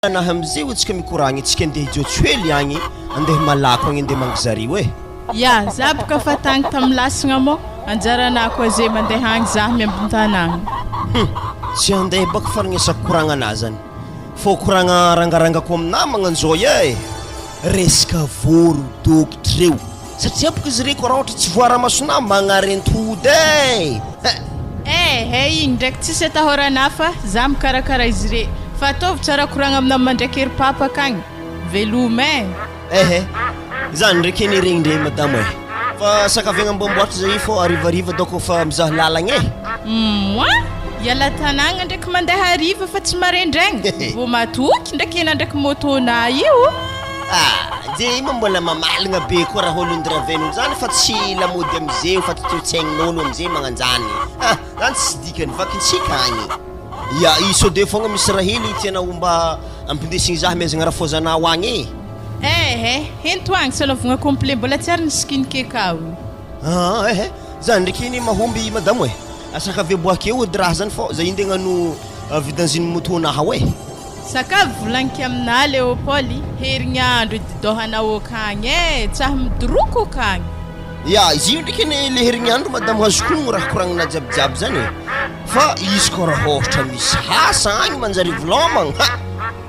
na hamzay otsika mikoragny tsika andeha jotswely agny andeha malako agny andeha mangizary we ya zabaka fatang tamlasagna mo anjarana ko zay mandeha agny zah miambintanagny tsy andeha baka faragnesako koragna anazany fô koragna rangaranga ko amina magnanzao resaka voro dokitreo satria baka izy reko raha ohatra tsy voara-masona magnarentody igny ndraiky tsisy atahorana fa zah mikarakara izy re fa ataovy tsara koragna amina mandraiky ery papa akagny velome zany ndraiky eny regny ndre madamo fa sakavegna mbomboatra zay fô arivariva doko fa mizaha lalagna yala tanagna ndraiky mandeha ariva fa tsy marendraigny vo matoky ndraiky ena ndraiky motona io je mbola mamalagna be koa raha olon-dravenolo zany fa tsy lamody amizay fa tototsaign'olo amizay magnanjany zany tsy dikany vakintsika agny ya isode fogna misy raha hely tianao mba ampindesigny zah mezagna raha fozanao agny hento agny salovagna complet mbola tsy ary niskin kekao zany ndraiky iny mahomby madamo asaka ave boakeo ody raha zany fô zay inde gnano vidanziny motonaha sakavy volaniko amina Leopold herignandro ididohanao akagny tsaha midoroko akagny ya izy io ndraiky le herignandro madamo azokogno raha koragnina jiabijiaby zany fa izy ko raha ohatra misy hasa agny manjary vilomagna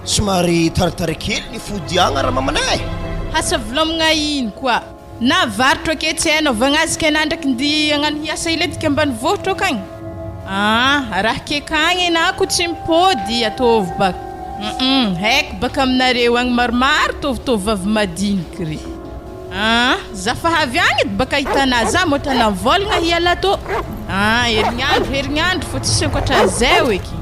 somary taratarikely ny fodiagna raha mamanay hasa vilomagna ino koa na varotro ake tsy hainao vagnazika ana ndraiky ndi agnano hiasa iletika ambanivohitra akagny raha kekagny na ko tsy mipody ataovy baka haiko baka aminareo agny maromaro tovitovy vavy madiniky ry zafahavy agny edy baka hitana za mo tana volagna hiala to herignandro fô tsisy ankoatran'izay eky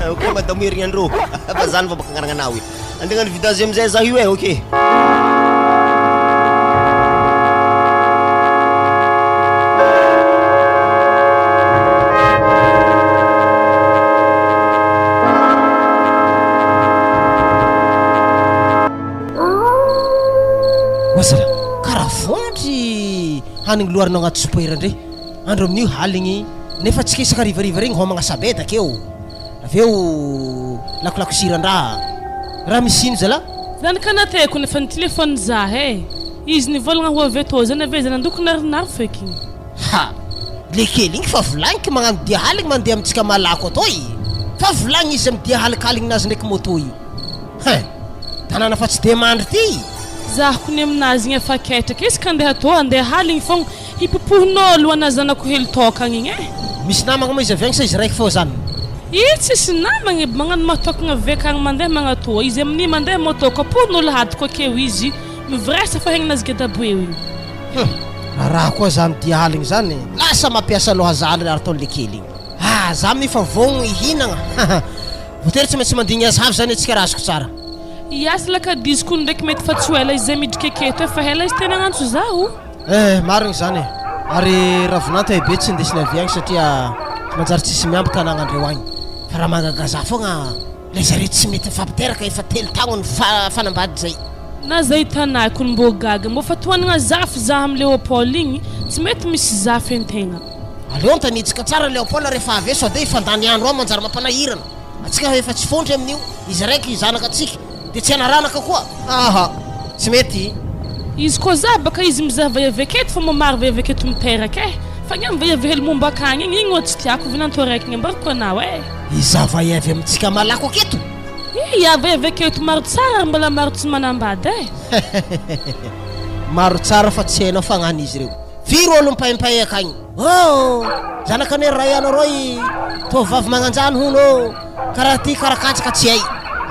ok madamo herignandro fa zany va baka agnarananao andegnano vidanzy amizay zah io ok hanigny loarinao agnaty sopoera ndre andro amin'io haligny nefa tsy kesaka rivariva regny homagna sabeda akeo aveo lakolako siran-draha raha misy ino zala zany kanateko nefa ny telefony zah izy nivolagna ho avy atô zany ave zany andoko narinaro feky le kely igny fa volagniky magnano dia haligny mandeha amitsika malako atô fa volagny izy amy dia halikalignazy ndraiky moto io tanàna fa tsy de mandry ty zah kony aminazy igny efa ketraka izy ka andeha atô andeha haligny fogna hipopohin'olo anazanako hely tokagna igny misy namagna mo izy avy agny sa izy raiky fô zany tsisy namagna magnano matokagna vekagny mandeha magnatô izy amin'ny mandeha moto kapohin'olo hadiko akeo izy mivresa fa hegninazy gedaboeo igny raha koa zany dia haligny zany lasa mampiasa loha zany ary ataon'le kely igny za mifa vogno ihinagna votery tsy maintsy mandigny azy havy zany atsika raha azoko tsara iasa lakadiziko ndraiky mety fa tsy ela izy zay midriky aketo efa hela izy tena agnantso zaho marigny zany ary ravinanta be tsy indesiny avy agny satria manjary tsisy miamby tanàgnandreo agny fa raha magagaza fogna le zare tsy mety mifampiteraka efa telo tagno ny fanambady zay na zay tanako ny mbô gaga mbô fa toanagna zafy zah amy Leopold igny tsy mety misy zafy antegna aleo antanitsika tsara Leopold rehefa avy so de ifandany andro ao manjary mampanahirana atsika efa tsy fondry amin'io izy raiky zanaka atsika de tsy anaranaka koa tsy mety izy koa za baka izy mizaha vahiaveketo fa mamary vahiaveketo miteraka fa gny vahiavy hely momba akagny igny igny tsy tiako vinanto raiky gny ambarako anao iza vahiavy amitsika malako aketo ya vahiaveketo maro tsara mbola maro tsy manambady maro tsara fa tsy hainao fagnano izy reo firy olo mipahimpahy akagny zanaka ane raha ianareo tovavy magnanjany hono karaha ty karakatsaka tsy hay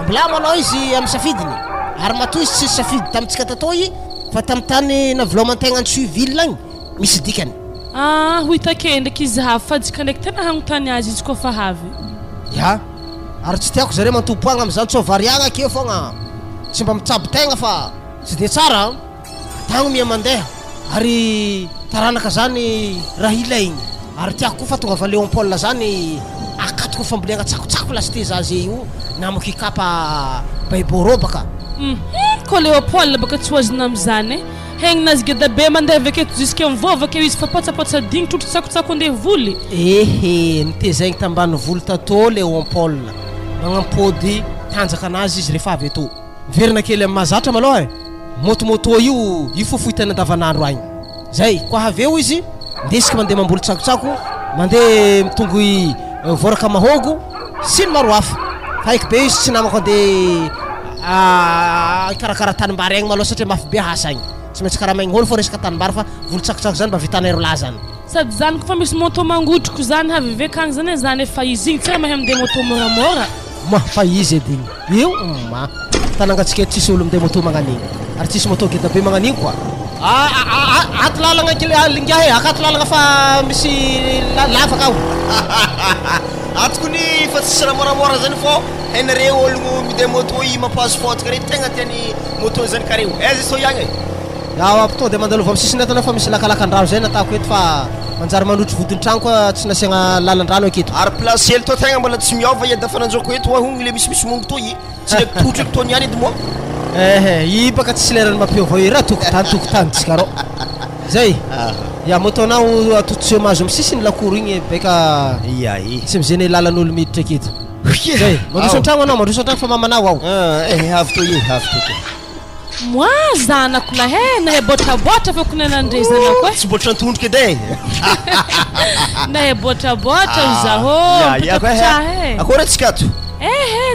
mbola manao izy amy safidiny ary matoa izy tsisy safidy tamitsika tatô fa tamy tany navilomantegna antsoy ville agny misy dikany hoitake ndraiky izy havy fa jika ndraiky tena hagnotany azy izy koa fa havy ary tsy tiako zare mantompoagna amizany tsô variagna akeo fogna tsy mba mitsabo tegna fa tsy de tsara tagno mia mandeha ary taranaka zany raha ilaigny ary tiako koa fa tonga va Leopold zany akatoko fambolena tsakotsako lasite za zay io namako ikapa baiboro baka ko Leopold baka tsy hoazina amizany hegninazy geda be mandeha aveketo jusque mivova akeo izy fa potsapotsa digny trotro tsakotsako andeha voly nitezaigny tambany volo tatô Leopold magnampody tanjaka anazy izy rehefa avy eto miverina kely amin'ny mahazatra malôha motomoto io fofohitana andavanandro agny zay koa avy eo izy ndesika mandeha mamboly tsakotsako mandeha mitongo voraka mahogo sy ny maro hafa faiky be izy tsy namako andeha karakara tanimbary agny malôha satria mafy be hasa agny tsy maintsy karaha maigny holo fô resaka tanimbary fa voly tsakotsako zany mba vitanay rola zany sady zany kofa misy moto mangotroko zany havevekagny zany zany efa izy igny tsara mahay mandeha moto moramora fa izy edy igny io tanangatsika tsisy olo mandeha moto magnan'igny ary tsisy moto geda be magnan'igny koa ato lalagna lingahe akato lalagna fa misy lavaka ao atokony fa tsisy raha moramora zany fô hainareo ologno mide moto i mampazo fotaka reny tegna tiany moto zany kareo aiza so iagny yaw to de mandalova amin'ny sisiny atana fa misy lakalakan-drano zay natako eto fa manjary manotry vodiny trano koa tsy nasiagna lalan-drano aketo ary place hely to tegna mbola tsy miova eda fa nanjoko eto hogny le misy mongo to i tsy le totrako to niany edy moa i baka tsisy lerany mampiova i raha tokotany tsika rô zay ya motonao atotoseo mahazo amin'ny sisiny lakoro igny beka tsy mizeny lalan'olo miditra aketo zay mandroso an-tragno anao mandroso an-tragno fa mamanao ao avy to moi zanako lahe nahay botrabotra fa ko nanandrezanako tsy botra antondroka edy nahay botrabotra zaho akory atsika ato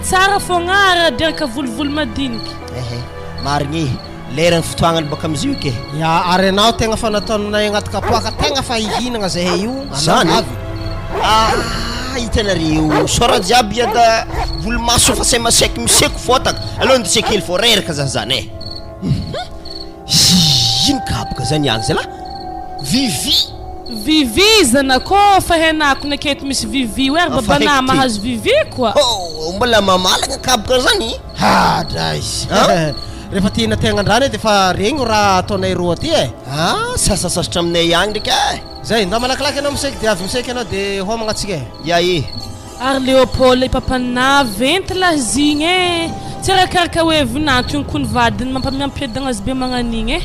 tsara fognara deraka volovolo madiniky marigny lerany fotoagnany baka amizio ke ya ary anao tegna fa nataonay agnaty kapoaka tegna fa hihinagna zahay io zany hitanareo sora jiaby ada volomaso fa say masaiky miseko fotaka aloha ndiseka hely fô reraka zany ino kabaka zany agny zala vivi zanako fa henako naketo misy vivi oery babana mahazo vivi koa mbola mamalagna kabaka zany drais rehefa tina tegnan-drano edy fa regny raha ataonay roa aty sasasasatra aminay agny ndraiky zay nda malakilaky anao misaiky de avy misaiky anao de homagna atsika ary Leopold ipapana venty lazigny tsy rakaraka hoe vinanto igny kony vadiny mampamiampiedagna azy be magnan'igny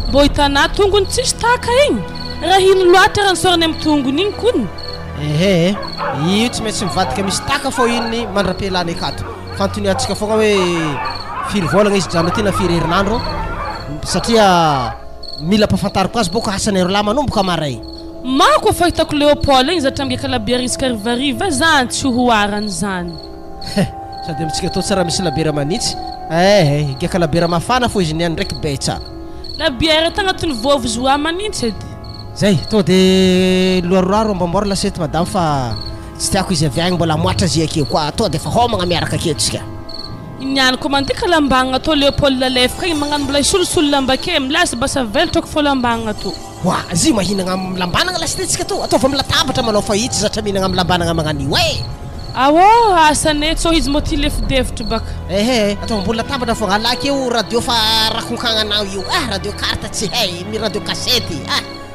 mbô hitana tongony tsisy taka igny raha hino loatra raha nisorany amin'ny tongony igny kony io tsy maintsy mivadika misy taka fô inony mandra-pialany akato fantoniatsika fogna hoe firy volagna izy jano ty na firy herinandro satria mila mpafantariko azy boko hasanay rola manomboka maray mako fa hitako Leopold igny zatra amge kalabiary isaka rivariva zany tsy hoarany zany sady amitsika to tsara misy labiera manitsy geka labiera mafana fô izy niany ndraiky betsa labiera tagnatiny vovozoa manitsy edy zay to de loaroraro ambamboara lasety madame fa tsy tiako izy avy agny mbola moatra zy akeo koa to de fa homagna miaraka aketo tsika niany komandika lambagna to Leopold lalefaka igny magnano mbola isolosolo lamba ke milasa basa veltrako fô lambagna to zy mahinagna amin'ny lambanagna lasitetsika to ataova amin'ny latabatra manao fa itsy zatra mihinagna amin'ny lambanagna magnan'io asane tsô izy moty lefidevitra baka ataova ambony latabatra fogna alaky eo radio fa rakonkagnanao io radio carte tsy hay mi radio cassette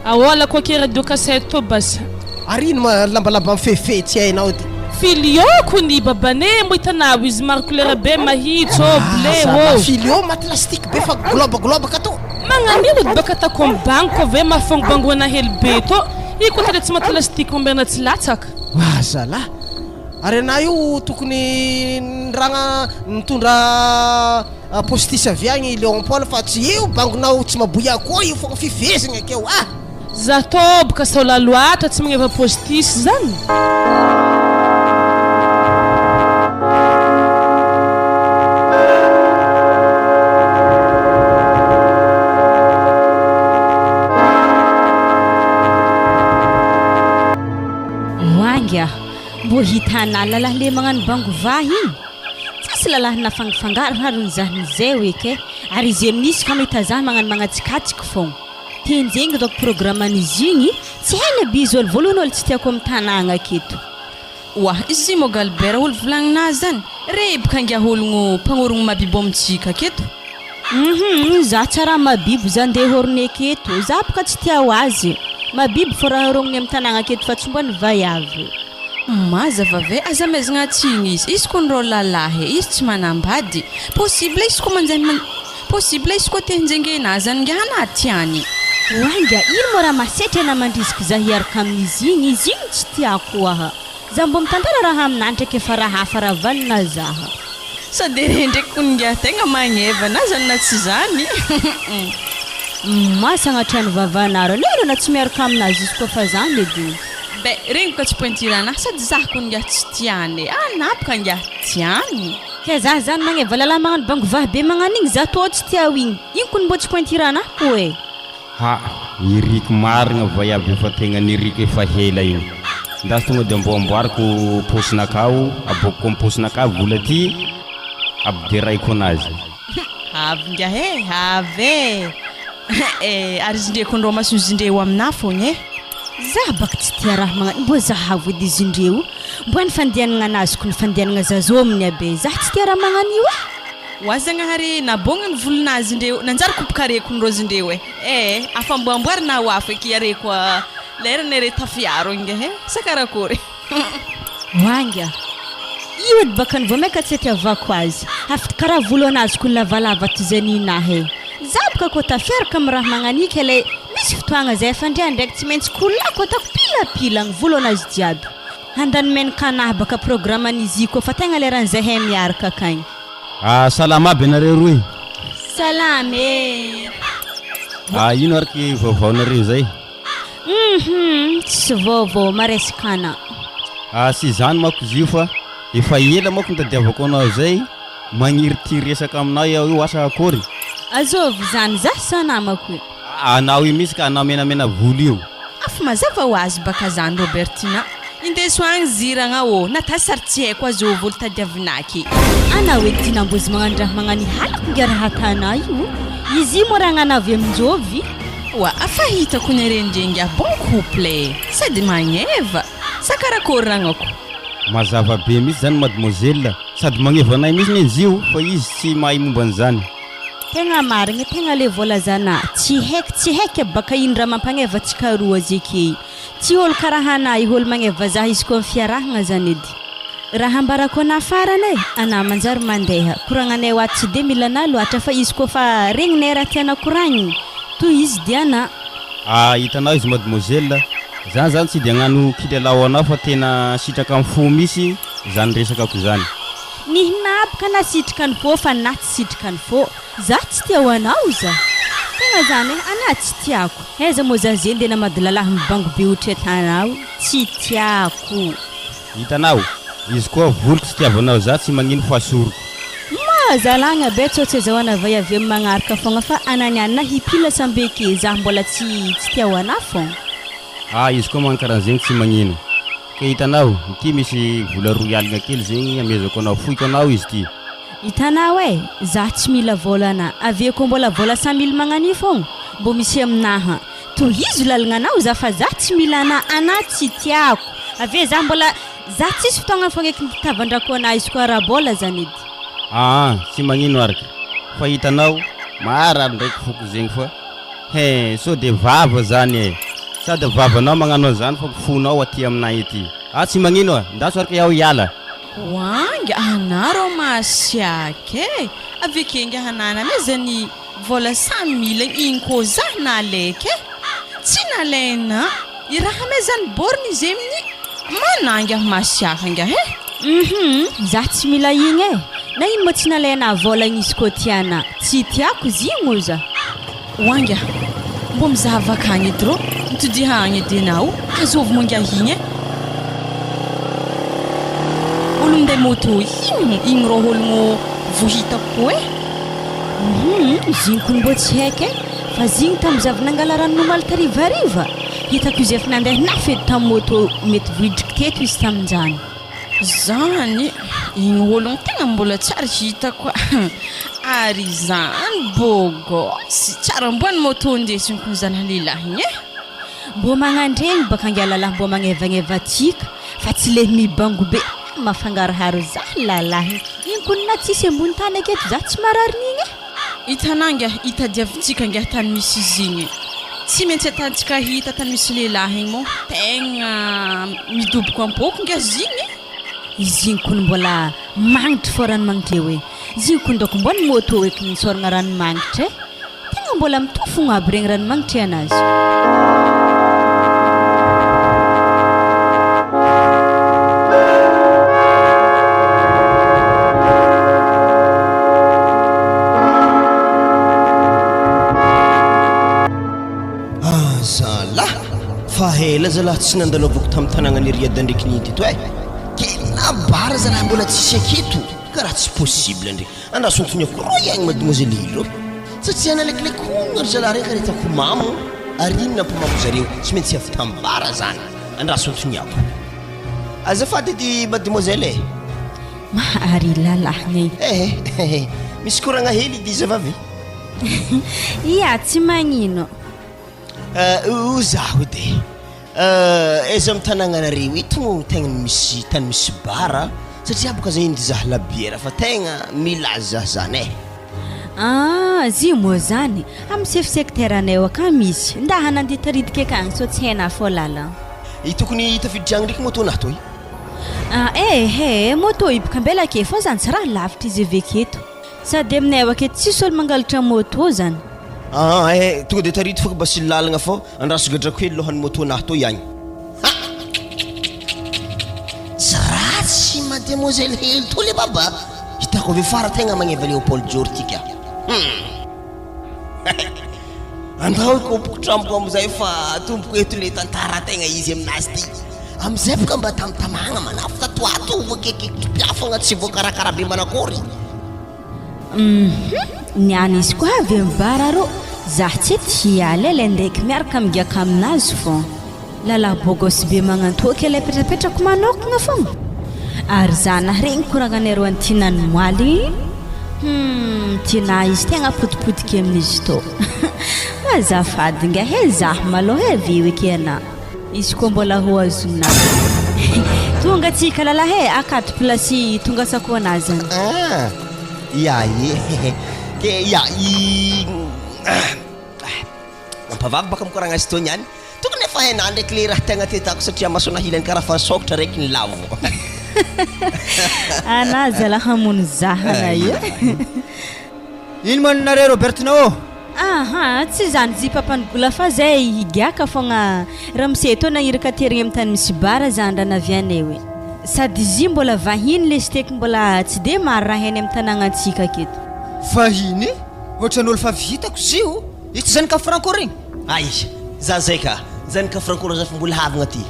alako ake radio cassette to basa ary ino lambalamba mifefe tsy hainao ty filioko ny babane mo hitanao izy maro couleur be mahitso bleu filio maty lastique be fa globe ka to magnan'ino baka atako amin'ny banko ave mahafangobangoana hely be to i koa tade tsy maty lastique momberna tsy latsaka zala ary ana io tokony niragna nitondra postisy avy agny Leopold fa tsy io bangonao tsy maboya koa io fogna fifezigna akeo za to boka saola loatra tsy magneva postisy zany mbô hitana lalahy le magnano bangovahy igny tsisy lalahy nafangafangaro harony zahiny zay oeke ary izy amin'isy ka mahita zany magnano magnatsikatsiky fogna tenjegny dok programman'izy igny tsy haina bizy olo voalohany olo tsy tiako amin'ny tanàgna aketo izy mo galbert olo volagninazy zany rebaka angia ologno mpagnorogno mabibo amintsika aketo za tsara mabibo za ndeha horony aketo za boka tsy tia ho azy mabibo fô raha horognony amin'ny tanàgna aketo fa tsy mbo ny vaiavy mazava ve aza maizagna tsigny izy koa nirô lalahy izy tsy manambady possible izy koa manjany possible izy koa tehinjengenazy any ngahana tiany ino mo raha masetra na mandrisika za hiaraka amin'izy igny tsy tiako za mbo mitantara raha amin'andra ke farahafara valina zaha sady rendraky koninga tegna magneva na zany na tsy zany masagna trano vavanaro lero na tsy miaraka aminazy izy koa fa zany edy be regny ko tsy pointirana sady zah koninga tsy tiany anapaka nga tiany ke zah zany magneva lala magnano bangovahy be magnano igny za to tsy tia igny kony mbo tsy pointirana ko e ha iriky marigna vai aby efa tegna niriky efa hela io ndasy tonga de mbo amboariko posinakao abokoko amin'ny posinakao vola ty abderaiko anazy avy nga he avy ary zindreko andreo maso zindreo amina fogna za baka tsy tia raha magnano mbo zahavo edy izy indreo mbo ny fandehanagna anazy ko ny fandehanagna zazo amin'ny abe za tsy tia raha magnano io wazagnahary nabonga ny volon'azy indreo nanjary kopokareko ny rozindreo afamboamboarina ho afo eky areko lerana ere tafiaro inga sakarakory wanga io edy baka ny voameka tsy atiavako azy afty karaha volo anazy ko lavalava tizaninahy za baka ko tafiaraka amin'ny raha magnanika le misy fotoagna zay fandria ndraiky tsy maintsy kolako atako pilapila ny volo anazy jiaby andany menaka anahy baka programan'izy ko fa tegna leran'izay miaraka akagny salama aby anareo roy salame ino ariky vaovaonareo zay tsy vaovao maresikana sy zany mako izy io fa efa ela mako nitadiavako anao zay magniry ty resaka aminao io asa akory azovy zany za sanamako anao io misy ka anao menamena volo io afy mazava ho azy baka zany Robertina indeso agny ziragna nata sary tsy haiko azo volo tadiavinaky anao edy ty nambozy magnano raha magnano halako nga raha tana io izy mo raha gnanavy aminjovy wa afa hitako ny rendrenga bon couple sady magneva sakarakory ragnako mazava be misy zany mademoiselle sady magneva anay misy ny izy io fa izy tsy mahay momba an'izany tegna marigny tegna le volazana tsy haiky baka ino raha mampagneva tsika roa zeky tsy olo karaha anahy olo magneva zah izy koa fiarahagna zany edy raha ambarako ana farany ana manjary mandeha koragnanay ho ato tsy de mila ana loatra fa izy koa fa regninay raha tiana koragniny toy izy dia ana hitanao izy mademoiselle zany tsy de agnano kilalao anao fa tena sitraka amin'ny fo misy zany resakako zany nihinapaka na sitraka ny fo fa na tsy sitraka ny fo za tsy tia ho anao za tegna zany ana tsy tiako aiza moa za zeny de namady lalahy mibango be ohatra tanao tsy tiako hitanao izy koa voloko tsy tiavanao za tsy magnino fahasoroko mazalagna be tsotsy azahoana vai avy amin'ny magnaraka fogna fa ananianina hipila sambeke za mbola tsy tia ho ana fogna izy koa magna karaha zegny tsy magnino ka hitanao ty misy vola roy aligna kely zegny amezako anao foiko anao izy ty hitanao za tsy mila vola ana aveko mbola vola 100 000 magnani fogna mbo misy aminaha to izy lalagna anao za fa za tsy mila ana tsy tiako ave za mbola za tsisy fotoagna fogna eky nitavandrako ana izy koa arabola zany edy tsy magnino araka fa hitanao marary ndraiky foko zegny fa so de vava zany sady vavanao magnano an'izany fa fonao aty aminay ety tsy magnino ndaso araka iaho hiala wanga anaro masiake avekenga hanana mezany vola 100 000 iny ko za naleke tsy nalena iraha mezany borny zemny mananga masiaka nga za tsy mila igny na ino mo tsy nalena vola izy ko tiana tsy tiako zigny za wanga mbo mizava akagny dro mitodihagny denao azovy monga igny olomde moto igny ro ologno vohitako zigny koa mbo tsy haiky fa zigny tamin'ny zavy nangala rano nomaly tarivariva hitako izy efa nandeha nafedy tamin'ny moto mety vohidriky teto izy tamin'izany zany igny ologno tegna mbola tsara hitako ary zany bogo sy tsara mbo ny moto ndesiny koa zany lehilahy igny mbo magnandregny baka angialalahy mbo magnevagneva tsika fa tsy le mibango be mafangaraharo za lalahy igny koa na tsisy ambony tany aketo za tsy marariny igny hitananga hitadiavintsika nga tany misy izy igny tsy maintsy atantsika hita tany misy lehilahy igny mo tegna midoboko ampoko nga zigny izy igny koa mbola magnitry fo ranomagnitry hoe zigny koa ndako mbo ny moto eky nisoragna ranomagnitry tegna mbola mitofogna aby regny ranomagnitry anazy ela zalahy tsy nandalovako tamin'ny tanàgnany riada ndraiky nity eto ke nabara zalahy mbola tsisy aketo karaha tsy possible ndraiky andrasontsony ako ro iagny mademoiselle Hilo satria analekilekony ry zalahy reka retako mamo ary ino nampamako zareo tsy maintsy avy tambara zany andrasontsony ako azafady edy mademoiselle mahary lalahny misy koragna hely edy zavavy ia tsy magnino zaho edy aiza amin'ny tanàgnanareo eto tegna misy tany misy bara satria boka zay iny zaho labiera fa tegna milaza zany zy moa zany amin'ny chef secteuranay aka misy nda hanandeha taridika akagny so tsy haina fô lala tokony tafididragny ndraiky moto nato moto ibaka mbela ake fô zany tsy raha lavitra izy aveketo sady aminay aketo tsisy olo mangalatra moto zany tonga de taridy fô basy lalagna fô andrasogadrako hely lohany moto nato iagny tsy ratsy mademoiselle Hilo to le baba hitako avy fara tegna magneva Leopold jortika andao kopoko tramboko amizay fa tomboko eto le tantara tegna izy aminazy ty amizay boka mba tamtamagna manafo tatoato vokekepiafagna tsy voakarakara be manakory niany izy koa avy mibara rô zah tsy tia lele ndraiky miaraka migaka aminazy fô lala bogosy be magnantoaky ilay petrapetrako manokagna fogna ary zanah regny koragnanay ro antinany moaly tina izy tegna potipotiky amin'izy tô azafady nga he zah maloha veo eky ana izy koa mbola ho azona tonga tsika lala he akato plasy tonga sakoanazy mampavavy baka mikoragna azy tô niany tokony efa hainah ndraiky le raha tegna tetako satria masona hilany karaha fa sokatra raiky ny lavo ana zala hamono zahana io ino manonareo Robertinao tsy zany zy papany gola fa zay higiaka fogna raha miseto nagniraka terigny amin'ny tany misy bara zany raha navianay hoe sady zy mbola vahiny le steky mbola tsy de maro raha heny amin'ny tanàgnantsika aketo vahiny ohatran'olo fa vitako zio izy zany ka franco regny za zay ka zany ka franco raha mbola havagna ty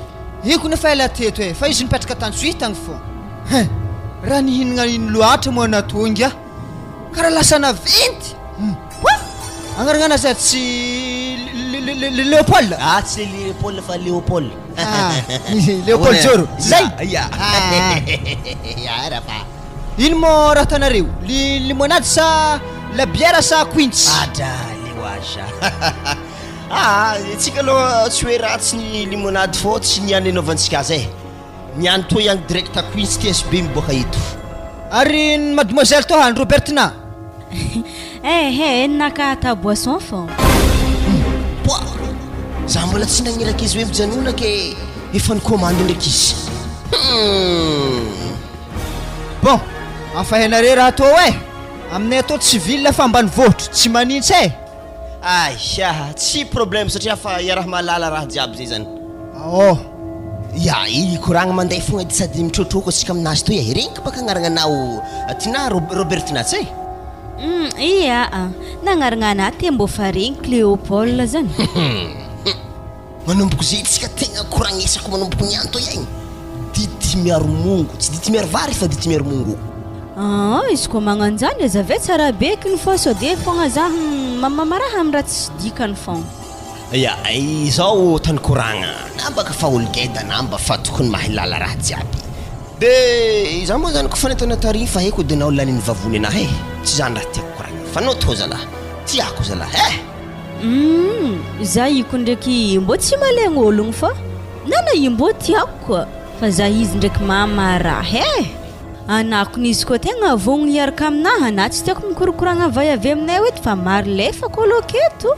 iko nefa ela teto fa izy nipetraka tantsoitagny fô raha nihinagna ino loatra moa natonga karaha lasa naventy agnarana za tsy Leopold tsy Leopold fa Leopold Leopold joro zay ino mo raha tanareo limonady sa labiera sa quince leoaza tsika aloha tsy hoe ratsy ny limonady fô tsy niany anaovantsika azy niany to ihany direct quince TSB miboaka eto ary mademoiselle to hany Robertina nakata boisson fô za mbola tsy nagniraka izy hoe mijanona ke efa nikomando ndraiky izy bon afahainare raha tô aminay atao tsy ville fa ambanivohitra tsy manintsy tsy problème satria fa iaraha malala raha jiaby zay zany koragna mandeha fogna dy sady mitrotroko atsika aminazy to renka baka agnarananao tina Robertina tsy nagnarana ana ty mbo fa regniky Leopold zany manomboko zay tsika tegna koragnesako manomboko niany to iagny dity miaro mongo tsy dity miaro vary fa dity miaro mongo izy koa magnanjany aza ve tsara bekiny fô so de fogna zah mamaraha amin'ny raha tsy dikany fogna izao tany koragna nambaka fa ologeda namba fa tokony mahay lala raha jiaby de za moa zany kofa netana tary fa haiko de nao laniny vavony anahy tsy zany raha tiako koragna fa nao to zalahy tiako zalahy za iko ndraiky mbo tsy malegna ologno fa nana i mbo tiako koa fa za izy ndraiky mamaraha anako nizy koa tegna vogno iaraka aminahy na tsy tiako mikorokoragna vai avy aminay eto fa maro lefako olo aketo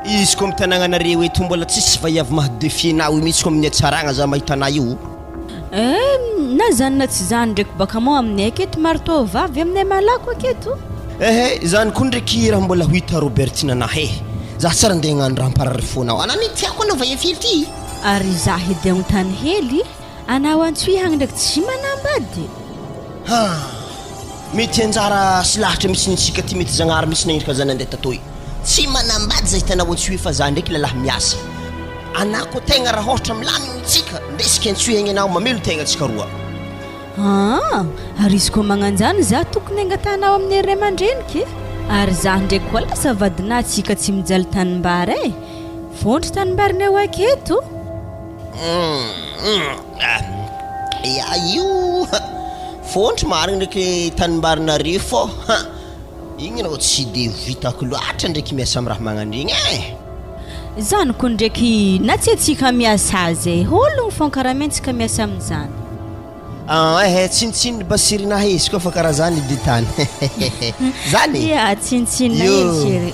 izy koa mitanàgnanareo eto mbola tsisy vaiavy mahadefie-nao mihitsy koa amin'ny atsaragna za mahitana io na zany na tsy zany ndraiky baka mo aminay aketo maro to vavy aminay malako aketo zany koa ndraiky raha mbola ho hita Robertina anahy za tsara andeha hagnano raha mparary fonao anany tiako anao vaivily ty ary za edy agnontany hely anao antsoy hagny ndraiky tsy manambady mety anjara sy lahatra misy nitsika ty mety zagnary misy nagniraka zany andeha tatoy tsy manambady zay hitanao antsoy fa za ndraiky lalahy miasa anako tegna raha ohatra milamintsika ndesika antsoegny anao mamelo tegna tsika roa. Ary izy koa magnanjany za tokony angatanao amin'ny ray aman-dreniky ary za ndraiky koa lasa vadinatsika tsy mijaly tanimbary e fondry tanimbariny aketo. Ya io fondry marigny ndraiky tanimbarinareo fô igny anao tsy de vitako loatra ndraiky miasa amin'ny raha magnan'igny e. Zany koa ndraiky na tsy atsika miasa azy ologno fô karamentsika miasa amin'izany. Tsinitsiny basirina izy koa fa karaha zany dy tany. Zany ya tsinitsiny izy.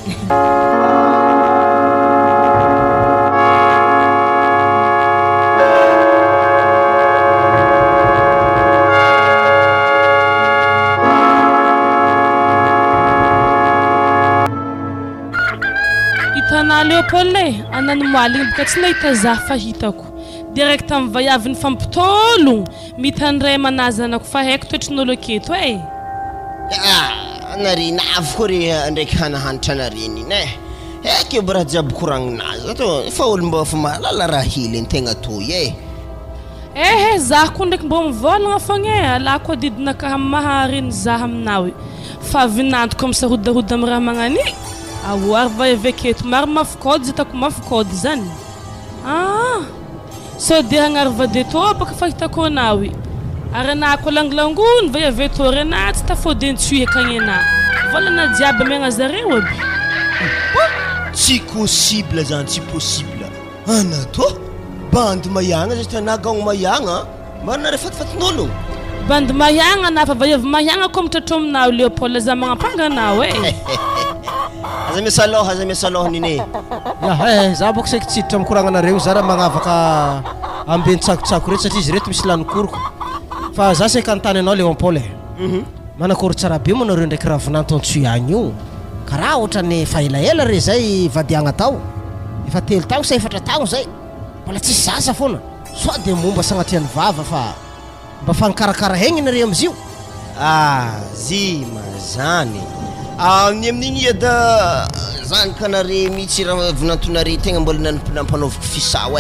Itana Leopold anany moaligny boka tsy nahita za fahitako direct amin'ny vaiaviny fampitologno mitandray manazanako fa haiko toetrin'olo aketo e. Nare navy koa re ndraiky hanahanitra nareny iny e. Haiko eo raha jiaby koragninazy atao fa olo mba fa mahalala raha hely an-tegna toy e. Za koa ndraiky mba mivolagna fogna e alako adidina ka mahareny za aminao fa vinantoko misahodahoda amin'ny raha magnany ary vaeveketo maro mafokody zitako mafokody zany. So dia hangarva-deto baka fahitako anao ary anako langolangony vaeveto re na tsy tafody antsoy akagny ana volana jiaby amiagna zareo aby. Tsy possible zany tsy possible. Anato bandy mayagna zay tanagagno mayagna marina re fatifatin'olo. Bandy mayagna na fa vaevy mayagna koa mitratro aminao Leopold za magnampanga anao e. Aza miasaloha nini. Za boko saky tsiditra amin'ny koragnanareo za raha magnavaka ambeny tsakotsako reto satria izy reto misy lanikoroko fa za saky antany anao Leopold manakory tsara be manareo ndraiky raha vinanto antsoy agny io karaha ohatrany fa elaela re zay vadiagna tao efa 3 tagno sa 4 tagno zay mbola tsisy zaza foana soa de momba sagnatriany vava fa mba fankarakara hegny nareo amizio. Zima zany ny amin'igny eda zany ka nare mihitsy raha vinantonare tegna mbola nampanaoviko fisao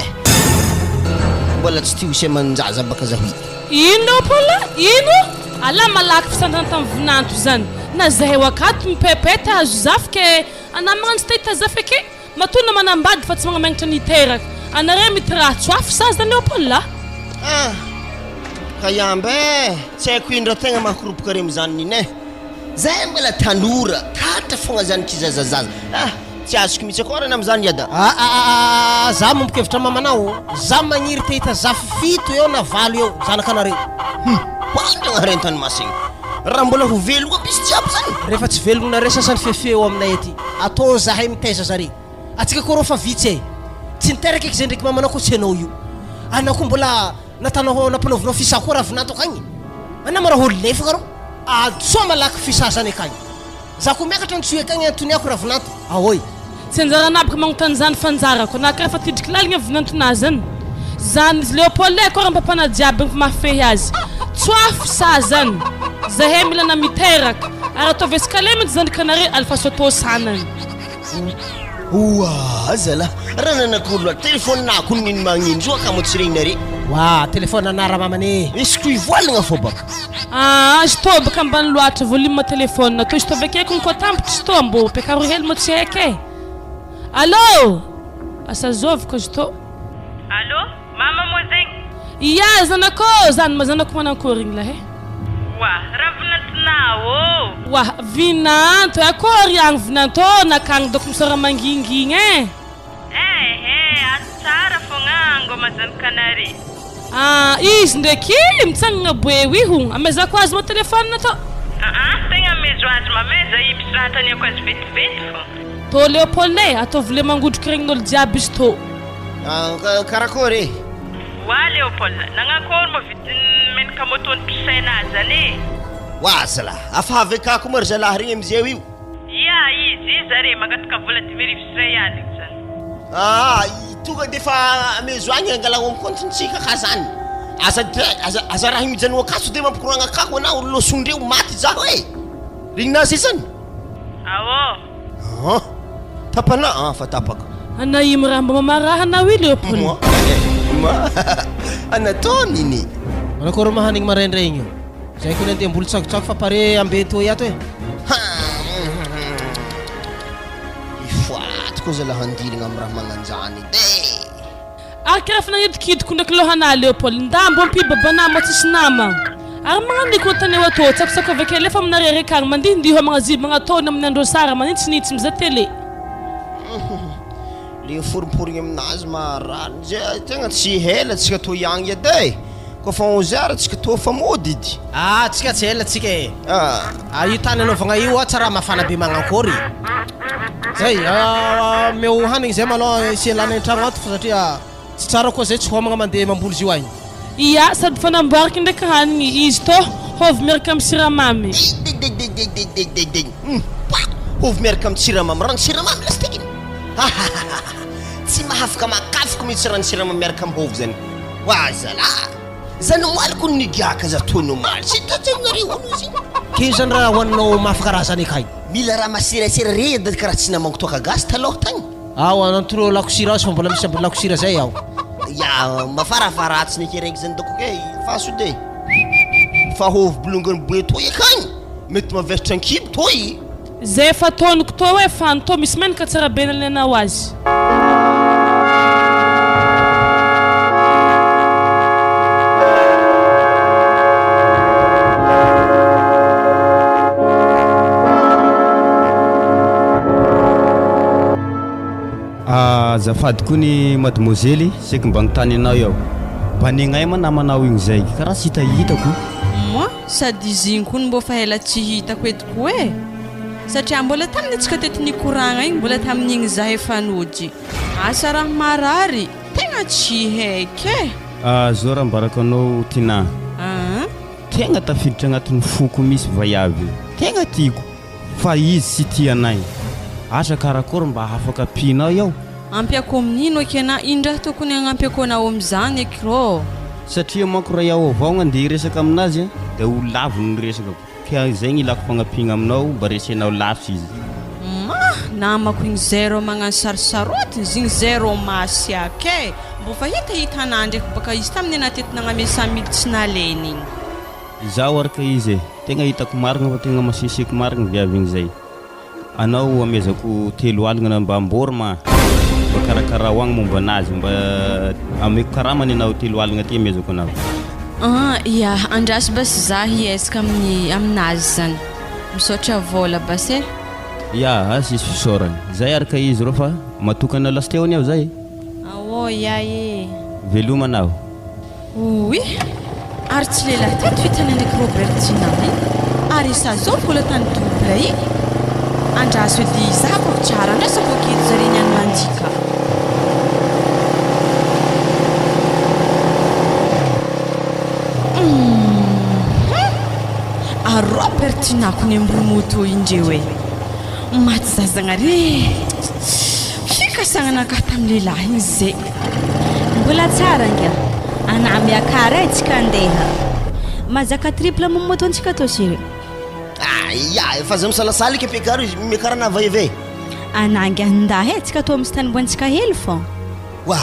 mbola tsy tia sia manjaza baka za huy. Ino Leopold? Ino? Ala malaky fisandrina tamin'ny vinanto zany na zahay wakato mipepeta azo zafike ana magnano tsy tahita zafy ake matona manambady fa tsy magnamagnitra niteraka anare mitratso afy sa zany Leopold ka yambe tsy haiko indra tegna mahakoropoka remy zany nine zay mbola tanora katra fogna zany kizazazaza tsy azoko mihitsy akorana am'zany yada. Za mombokevitra mamanao za magniry tehita zafy 7 eo na 8 eo zanakanareo. Hoandagna rentany masigny raha mbola ho velogna aby izy jiaby zany rehefa tsy velognonare sasany fefeo aminay ety atao zahay mitaiza zare atsika koa rô fa vitsy e tsy niteraka eky zay ndraiky mamanao koa tsy anao io anao koa mbola natanao nampanaovinao fisa koa raha vinanto akagny ana mara holo lefaka rô soa malaky fisazany akagny za koa miakatra nitsoy akagny antony ako raha vinanto ahoy tsy anjara anabaka magnotany zany fanjarako naka rehefa tidriky laligna vinantonazy zany zany izy Leopold koa raha mpapana jiaby mafehy azy tsoafy sa zany zahay mila na miteraka ary atao vesikalemity zany kanare alfasoto sanany. Zala raha nanakolo telefone nako niny magnino zo ka mo tsy regnare telefone anara mamane isy ko ivolagna fô baka zito baka ambany loatra volume telefone to zito avekeko ny kotampitra zito mbo pekaro hely mo tsy haike. Allo asa zoviko zito. Allo mama mo zegny iya zanako zany mazanako manakory igny lahe raha vinantonao vinanto akory agny vinanto nakagny doko misora mangingigny tsara fogna angomazany kanare izy ndraiky mitsanagna boe iho amezako azy mo telefone to tegna mezo azy mameza ibisy raha taniako azy vetivety fo to Leopold ataovy le mangodroky regnin'olo jiaby izy to karakory Leopold nagnakory mo vidiny menaka motony pisaina zany zala afahavy akako maro zalahy regny amizeo io izy zare magataka vola 2,000 zany tonga defa mezo agny angalagna amin'ny kontintsika ka zany aza raha mijanoa akaso de mampikoragna akako anao losondreo maty zaho regninazy zany tapana fa tapaka Ana imra mba mamarahana wi Leopold. Anatoniny. Manakoro mahaning maraindregny. Zay ko nandeha mbola tsakotsako fa pare ambe to yato e. Ifatiko za laha andirigna amin'ny raha magnanjany de. Akirafa nangidikidiko ndraiky lohana Leopold ndambo ampibabana matsisy nama. Ary magnaniko tany wato tsakosako avake alefa aminarereka agny mandihindiho magnaziby magnatony amin'ny andro sara maninitsinitsy miza télé. Le forimporigny aminazy marary zay tegna tsy hela tsika to iagny edy ko fa 11h tsika to fa modidy. Tsika tsy hela tsika e. Io tany anaovagna io tsara mafana be magnakory. Zay meo hanigny zay malôha isialana an-tragno ato fa satria tsy tsara koa zay tsy homagna mandeha mamboly zio agny. Iya sady fanamboaraka ndraiky hanigny izy to hovy miaraka amin'ny siramamy. Hovy miaraka amin'ny siramamy rano siramamy lastikiny. Tsy mahafaka makafiko mihitsy rano siramamy miaraka amin'ny hovy zany. Wazala. Zany omaliko nigiaka za tono mal. Sy tatsangari hono izy. Ke zany raha hoaninao mafakarazany kay. Mila raha masirasira reda karaha tsy namango toaka gasy taloha tagny. Anantoro lakosira azy fa mbola misy lakosira zay aho. Ya mafarafaratsy neky raiky zany dako ke faso de. Fa hovy bolongany boe toy akagny. Mety mavesitra ankibo toy. Zay efa tonoko to hoe fanto misy menaka tsara be nalenao azy. Azafady koa ny mademoiselle seky mba nitany anao eo mba nignay ma namanao igny zay karaha tsy hitahitako. Moi sady izy igny koa mbo fa hela tsy hitako etiko e satria mbola tamin'ny antsika teto nikoragna igny mbola tamin'igny za efa nody asa raha marary tegna tsy haiky e. Zao raha mbaraka anao tina tegna tafiditra agnatin'ny foko misy vaiavy tegna tiako fa izy sy tianay asa karakory mba afaka pinao eo. Ampiako amin'ino akena indra tokony agnampyako anao amin'izany ekro satria manko raha iaho avao gnandeha resaka aminazy dia ho lavo ny resaka ka zay ny ilako fagnampiagna aminao mba resenao lavitra izy. Namako igny zero magnano sarosaroty izy igny zero masy ake mbo fa hitahitana ndraiky baka izy tamin'ny anateto nagnamesa mily tsy naleny igny. Izaho araka izy e tegna hitako marigna fa tegna masisiko marigna viavy igny zay. Anao amezako 3 aligna mba ambory ma mba karakara hoagny momba anazy mba ameko karamany anao 3 aligna ty amezako anao. Ya andrasy basy za hiezaka aminazy zany misaotra vola basy e. Ya sisy fisaorany zay araka izy rô fa matokana lasteony aho zay. Ya e veloma anao. Oui ary tsy lehilahy teto hitany ndraiky Robertina ary isazao vola tany double andraso edy zako tsara andrasako aketo zare niany mandika. Robertinako ny ambony moto indreo e maty zazagna re fikasagnanaka tamin'ny lehilahy igny zay. Mbola tsara ngia anamy akara itsika andeha mazaka triple momoto antsika to siry. Ya efa za misalasala ika piakaro izy miakarana vaive anangy andahy itsika to misy tany mboantsika hely fô. Wa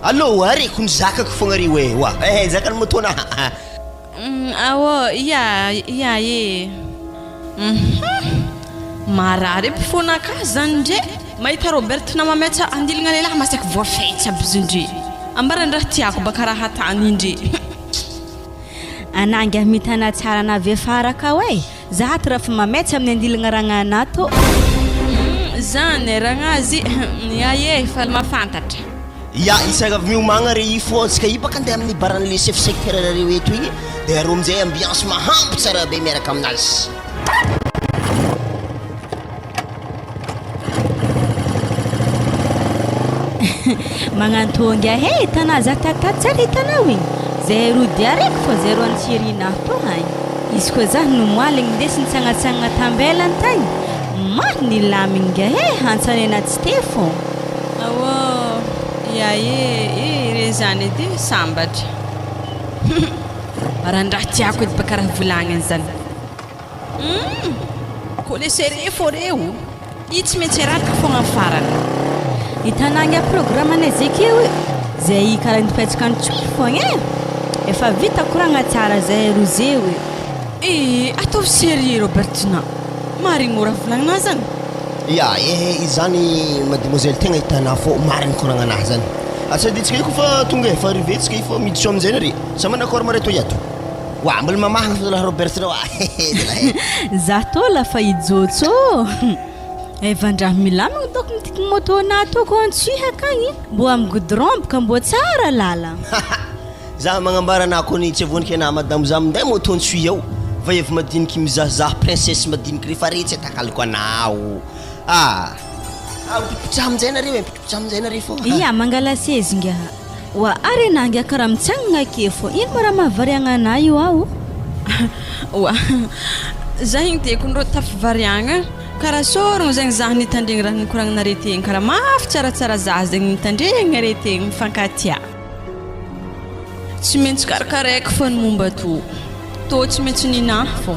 allo areko ny zakako fogna ry hoe wa zakany motona. Ya e marary mpifonaka zany ndre mahita Robertina mametsa andilagna lehilahy masaky voafetsy aby zindre ambarany raha tiako baka raha tany indre. Anangy mitana tsara na vefaraka hoe za ty raha fa mametsy amin'ny andilagna ragnanato. Zany ragnazy ya e fa mafantatra. Ya isaga miomagna re ifo tsika i baka andeha amin'ny baran'le chef secteur reo eto igny dia aro amin'izay ambiance mahampy tsara be miaraka aminazy. Magnantonga he tana za tataty tsara hitanao igny zay rody araiky fô zay ro antsirinahy to hagny izy koa za no moaligny ndesiny tsangatsanagna tambelany tagny mariny lamigna he hantsanena tsy te fô. Ya e re zany edy sambatra rahandraha tiako edy baka raha volagnany zany. Ko le sere fô reo i tsy maintsy ratka fogna farany. Hitananga programme anay keo zay karaha nipetsaka ny tsoy fogna efa vita koragna tsara zay rozeo ataovy sérieux Robertina marigny mora volagnina zany ya izany mademoiselle tegna hitana fo marigny koragna anahy zany atsaditsika io kofa tonga efa arrivetsika io fa miditso amin'izay nare sa manakôry mareto iato wa mbola mamahagna fa laha Robertina wa za to lafa ijotso evandraha milamagna doko mitiky moto na toko antsuha kagny mbo am goudron boka mbo tsara lala za magnambara na koni tsy vonika na madame za minday moto antsuha ao va efa madiniky mizahazaha princesse madiniky refa retsy atakaloko anao pitsa amin'izay nareo pitsa amin'izay nareo fo ia mangala sezinga wa are nangy karaha mitsagnana ke fo ino mara mahavariagna ana io ao wa za igny tiako nireo tafivariagna karaha sorogno zegny za nitandregny raha nikoragna naretegny karaha mafy tsaratsara za zegny nitandregny naretegny mifankatia tsy maintsy karakaraiky fo ny momba to tsy maintsy ninahy fo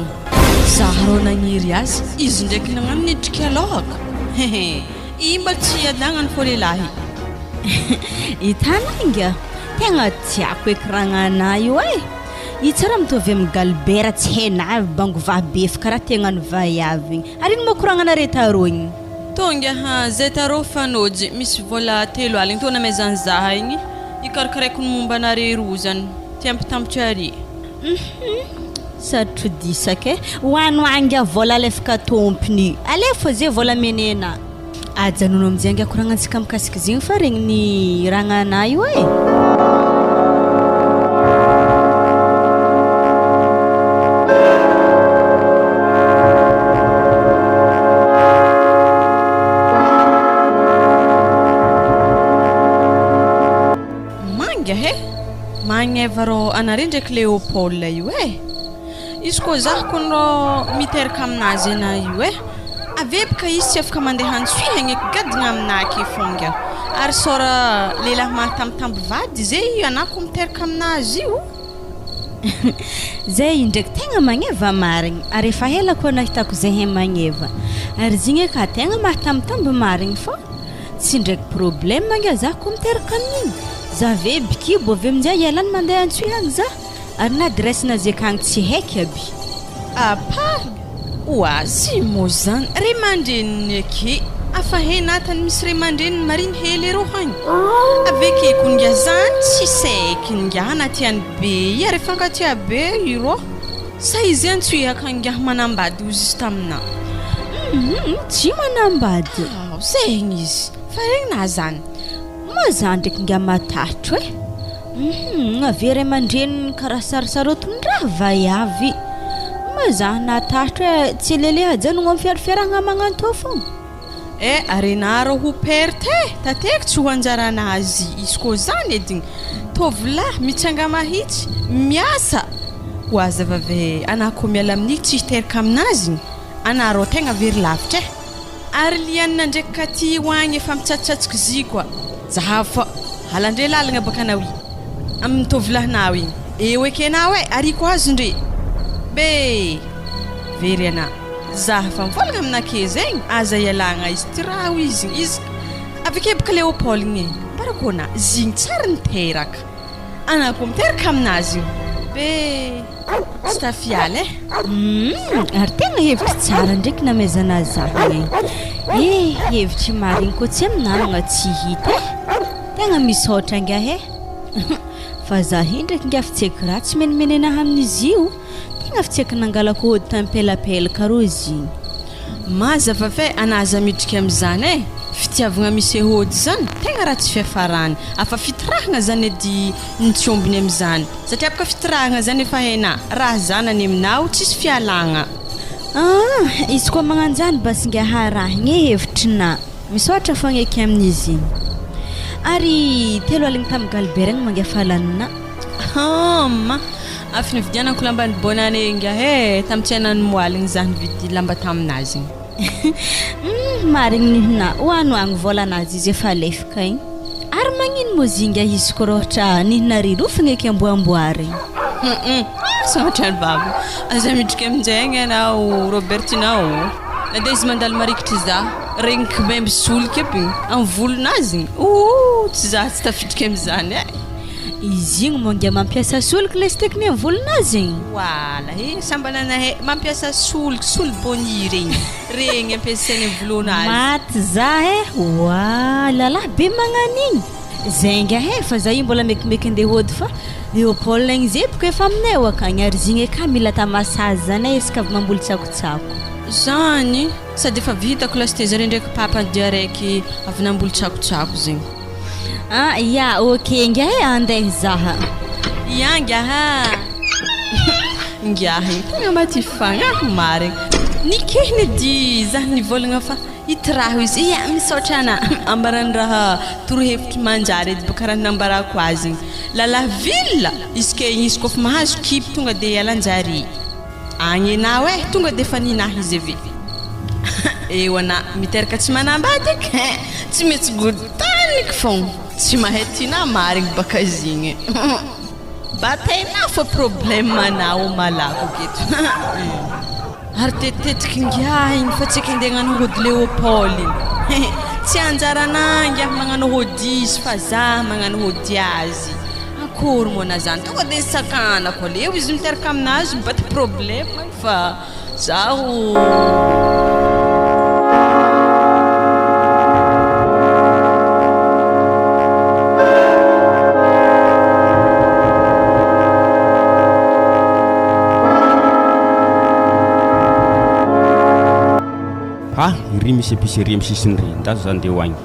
za rô nagniry azy izy ndraiky nagnano nidriky alohaka i mba tsy adagnany fo lelahy hitananga tegna tiako ekiragna ana io i tsara mitovy amin'ny galbera tsy hainavy bangovahy be fa karaha tegna ny vaiavy igny ary ino mokoragna anare tarô igny tonga zay tarô fanojy misy vola 3 aligny to namezany zaha igny ikarakaraiky ny momba anare roa zany tiampitambotry ary satro disaka hoanoanga vola alefaka tompony alefa zay vola menena ajanono amin'izay anga koragna antsika mikasiky zegny fa regny ny ragnana io magneva rô anare ndraiky Leopold io izy koa za konro miteraka aminazy ana io avebaka izy tsy afaka mandeha antsuhagny gadigna aminake fonga ary sora lehilahy mahtambitamby vady zay anako miteraka aminazy io zay ndraiky tegna magneva marigny ary efa hela koa nahitako zay magneva ary zigny ka tegna mahtambitamby marigny fo tsy ndraiky problème anga za ko miteraka amin'igny za ve biki bo ve amin'izay ialany mandeha antsuhagny za ary na adressena zay kagny tsy haiky aby wa sy mo zany re mandreniny ake afa henatany misy re mandreniny mariny hely ero hagny aveke konga zany tsy saiky nga natiany be ary fankatia be iro sa izy antsuhaka nga manambady ozy izy tamina tsy manambady zegny izy fa regny na zany mazany ndraiky nga matatro avery mandreniny karaha sarosarotony-draha vaiavy mazany natatro tsy lele ajanogno amin'ny fiarifiaragna magnanto fogna arenaro ho perte tateky tsy ho anjaranazy izy koa zany ediny tovolahy mitsanga mahitsy miasa ho aza vave anako miala amin'igny tsy hiteraka aminazy anaro tegna very lavitra ary lianina ndraiky katy hoagny efa mitsatsatsiky zy koa zahafa halandre lalagna baka anao amin'ny tovolahinao igny eo ekenao ariko azy ndre be very ana zaha fa mivolagna aminake zegny aza ialagna izy tiraho izy aveke baka Leopold igny barakona zigny tsara niteraka anako miteraka aminazy be tsy tafialy ary tegna hevitry tsara ndraiky namezana zahagny hevitry marigny koa tsy aminamagna tsy hita tegna misaotra nga fa za hindraiky nga fitseky raha tsy menimenenaha amin'izy io tegna fitseky nangalako hody tampelapelaka ro izy igny mazava fe anaza midriky amin'izany fitiavagna misy hody zany tegna raha tsy fiafarany afa fitirahagna zany edy nitsiombiny amin'izany satria baka fitirahagna zany efa haina raha zanany aminao tsisy fialagna izy koa magnanjany basi nga harahigny hevitryna misaotra fogna eky amin'izy igny ary 3 aligny tamin'ny galberagny mangafalanina ma afy nividianako lamba ny bonane nga tamintsianany moaligny zany vidy lamba taminazy marigny nihina hoanoagny volanazy izy efa lefaka igny ary magnino mozinga izy koa rohatra nihina rirofagna eky amboamboary soatrany babo aza midriky amin'izay igny anao Robertinao na dia izy mandalo marikitry za regniko memby solika aby amin'ny volonazy tsy za tsy tafidika amin'izany izy igny monga mampiasa solika le stekiny amin'ny volonazy igny wala sambananahay mampiasa solika boni regny ampiasainy amin'ny volonazy maty za lalahy be magnan'igny zenga fa za io mbola mekimeky andeha hody fa Leopold igny zay boka efa aminay akagny ary izy igny ka mila tamasazy zany iska avy mamboly tsakotsako zany sady efa vitako lasteza ndraiky papa dia araiky avy namboly tsakotsako zegny ya ok ngia andeha zaha ya ngia tegna matifagna marigny nikehiny di zah nivolagna fa itraho izy misaotra ana ambarany raha torohevitry manjary edy boka raha nambarako azy lalahy villa izy ke izy kofa mahazo kipy tonga de ialanjary agny anao tonga de fa ninahy izy avy eo ana miteraka tsy manambady tsy metsy godaniky fogna tsy mahay tiana marigny baka zigny bataina fa problème anao malako geto ary tetetiky ngiahiny fa tsy kindeha gnano hody Leopold tsy anjaranangy magnano hody izy fa za magnano hody azy akory moana zany tonga de sakana ko leo izy miteraka aminazy mibata problème fa zaho ry misy épicerie amin'ny sisiny ry ndazo zany de hoagny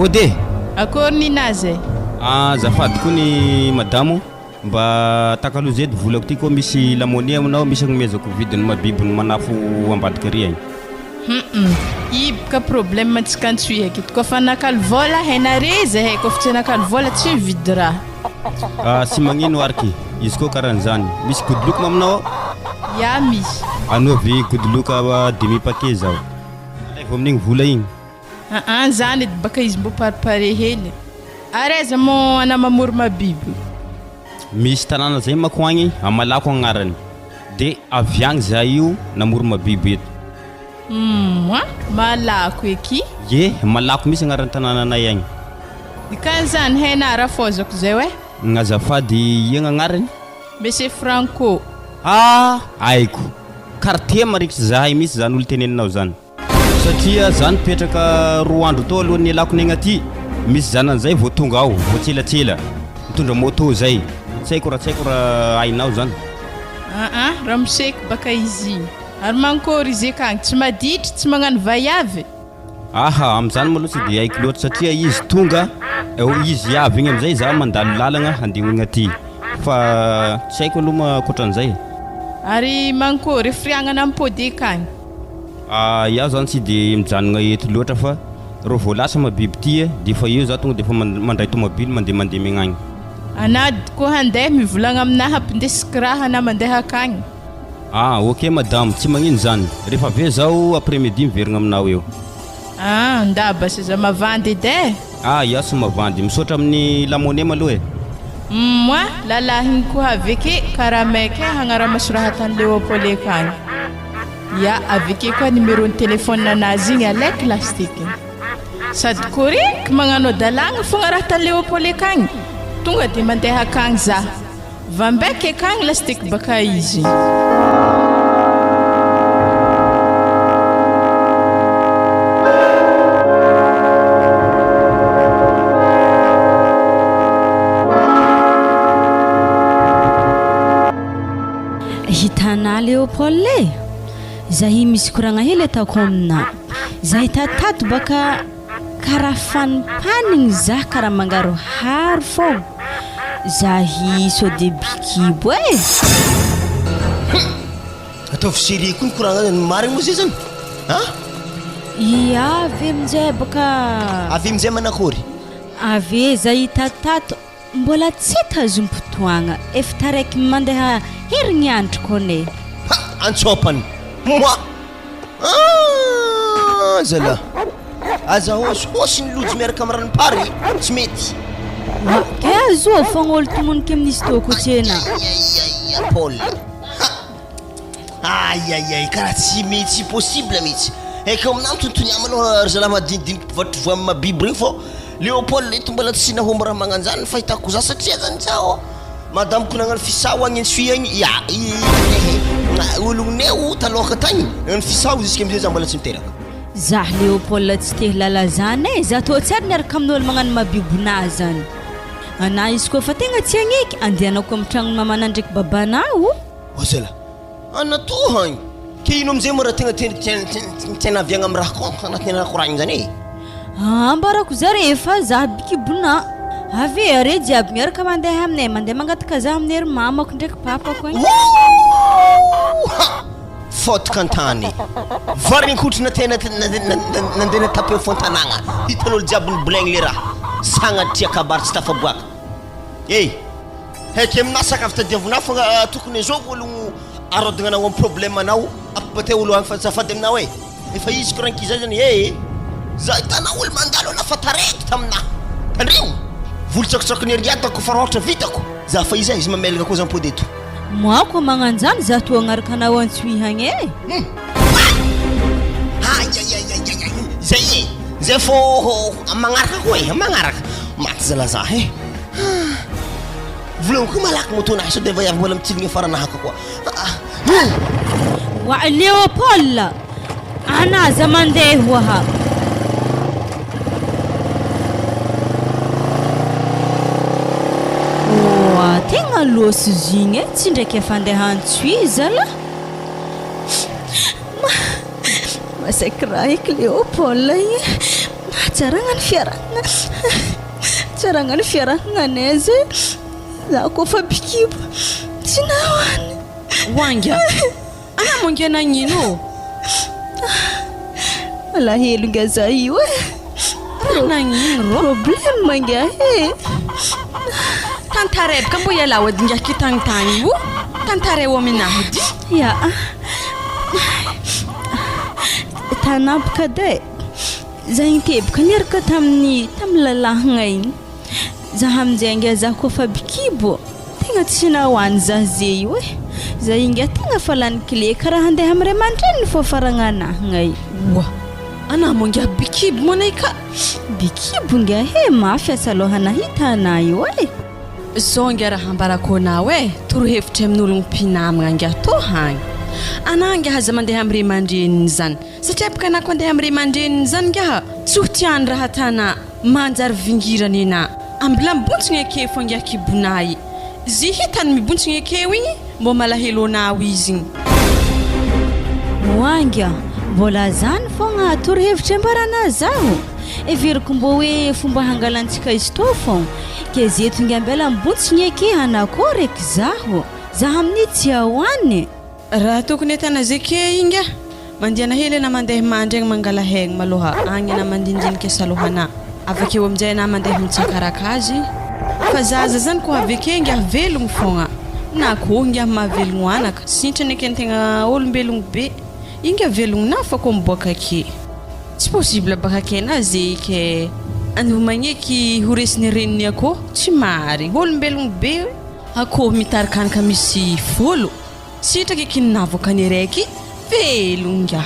ode akory ninazy zafady koa ny madamo mba takaloha zedy volako ty koa misy lamoni aminao misy agnomezako vidiny mabibiny manafo ambadika ry agny iboka problème tsikantsoy aketo kofa nakalo vola hainare zahay kofa tsy nakalo vola tsy vidy raha sy magnino ariky izy koa karan'izany misy godiloko aminao ya misy anaovy godiloko demi paquet zao vo amin'igny vola igny zany edy baka izy mbo paripare hely araiza mo anamamory mabiby misy tanàna zay mako agny amalako agnarany de avy agny za io namory mabiby eto malako eky malako misy agnarany tanànanay agny ikan'izany haina rafozako zay hoe gnazafady iagna agnarany Monsieur Franco aiko quartier marikitsy zahay misy zany olo teneninao zany satria zany petraka roa andro tao alohan'ny alako ny agnaty misy zanan'izay vo tonga ao vo tselatsela mitondra moto zay tsy haiko raha hainao zany raha miseko baka izy ary mankory izy akagny tsy maditry tsy magnano vaiavy amin'izany maloha tsy de haiko loatra satria izy tonga izy avy igny am'izay za mandalo lalagna handeha agnaty fa tsy haiko aloha makotran'izay ary mankory friagnana ampody akagny iaho zany tsy de mijanogna eto loatra fa ro vo lasa mabiby ty de fa eo za tonga de fa mandray tomobily mandeha megnagny anady ko handeha mivolagna aminahy ampindesika raha na mandeha akagny ok madame tsy magnino zany rehefa ave zao après midi miverigna aminao eo ndaba za mavandy edy iaho sy mavandy misaotra amin'ny lamone maloha moi lalahiny ko aveke karameke hagnaramaso raha tany Leopold akagny ya aveke koa numéro ny téléphone nanazy igny alaiky lastique sady koriky magnano adalagna fogna raha tany Leopold akagny tonga de mandeha akagny za vambaiky akagny lastique baka izy hitanà Leopold zahay misy koragna hely ataoko amina zahay tatato baka karaha fanipanigny za karaha mangaro haro fogna zahy sode bikibo ataovy série koa ny koragna zany marigny moa zay zany avy amin'izay baka avy amin'izay manakory ave zahay tatato mbola tsy tazom-potoagna efa taraiky mandeha herignandro kone antsopany moi zala aza hosy ny lojo miaraka amin'ny ranompary tsy mety ke azoa fogna olo tomonika amin'izy toko tsena Paul karaha tsy metsy possible mihitsy eka amin'any tontony amaloha ry zalahy madinidiniky mpivatry voa amin'ny mabiby regny fô Leopold eto mbola tsy nahomba raha magnanjany fahitako za satria zany zao madamoko nagnano fisao agny Suy agny ya olognoneo taloha tagny nagnano fisao jusqu'à amizay za mbola tsy miteraka zah Leopold tsy te lalazana za tô tsary niaraka amin'olo magnano mabibona zany ana izy koa fa tegna tsy agneky andehanako amin'ny tragno mamana ndraiky babanao ozala anato hagny ke ino amizay mo raha tegna tena aviagna amin'ny raha kontra anatin'ny raha koragny zany ambarako zare fa za bikibona ave are jiaby miaraka mandeha aminay mandeha mangataka za amin'ny ery mamako ndraiky papako agny foto kantany varigny kotrana tena nandeha natapy amin'ny fontanagna hitan'olo jiaby nibolaigny le raha sagnatria kabary tsy tafaboaka heky aminasaka avy tadiavona fa tokony izao ologno arodagna anao amin'ny problème anao ampibate olo agny fa zafady aminao efa izy ko ranky zay zany za hitanao olo mandalo anafa taraiky taminahy tandreo volotsakotsakony ariatako fa rohatra vitako za fa izy mamelagna koa zampody eto moako magnanjany za to agnaraka anao antsoy hagny zay fô magnaraka koa magnaraka maty zalaza volagno koa malaky motonahy sao de va avy mbola mitsiligny faranahaka koa wa Leopold anaza mandeha hoa tegna losy zigny tsy ndraiky efa andeha antsoy zala masaiky raha eky Leopold tsaragna ny fiarahagnanay zay za koa fa bikibo tsy nahoany wanga ana mongy anagnino alahelo nga za io nagnino problème manga Tantara ka mbo yala wadinga kitangtang io Tantara wo minahdi ya tanapka de zaintebka nyarka tamni tamlalahanga igny za hamjenga za ko fa bikibo tegna tsy nahoany za zey za inga tegna falany clé karaha andeha amire mandrany fô faragnanahanga wa ana monga bikibo monaika bikibo nga mafy asalohana hitana io zonga raha ambarako nawe toro hevitra amin'ologno mpinamagna anga to hagny ananga haza mandeha amire mandreniny zany satria baka anako andeha amire mandreniny zany nga tsy tiany raha tana manjary vingirany na ambila mbontsigny ake fo anga kibonay zy hitany mibontsigny ake igny mbo malahelo naw izy igny wanga mbola zany fogna toro hevitra ambarana zaho everiko mbo hoe fomba hangalantsika izy to fô ke zeto ngambela mbontsigny ake anakoreky zaho za amin'ny tsy ahoany raha tokony tana zeke inga mandiana hele na mandeha mandregny mangala hegny maloha agny na mandindiniky salohana avakeo amizay na mandeha mitsakaraka azy fa zaza zany ko aveke inga velogno fogna na ko inga mavelogno anaka sintrany ake tegna olombelogno be inga velogno na fa ko miboaka ake tsy possible baka kena zeke anu magneky horesiny reniny ako tsy marigny olombelogno be ako mitarikanika misy folo sitraky kinavokany raiky velonga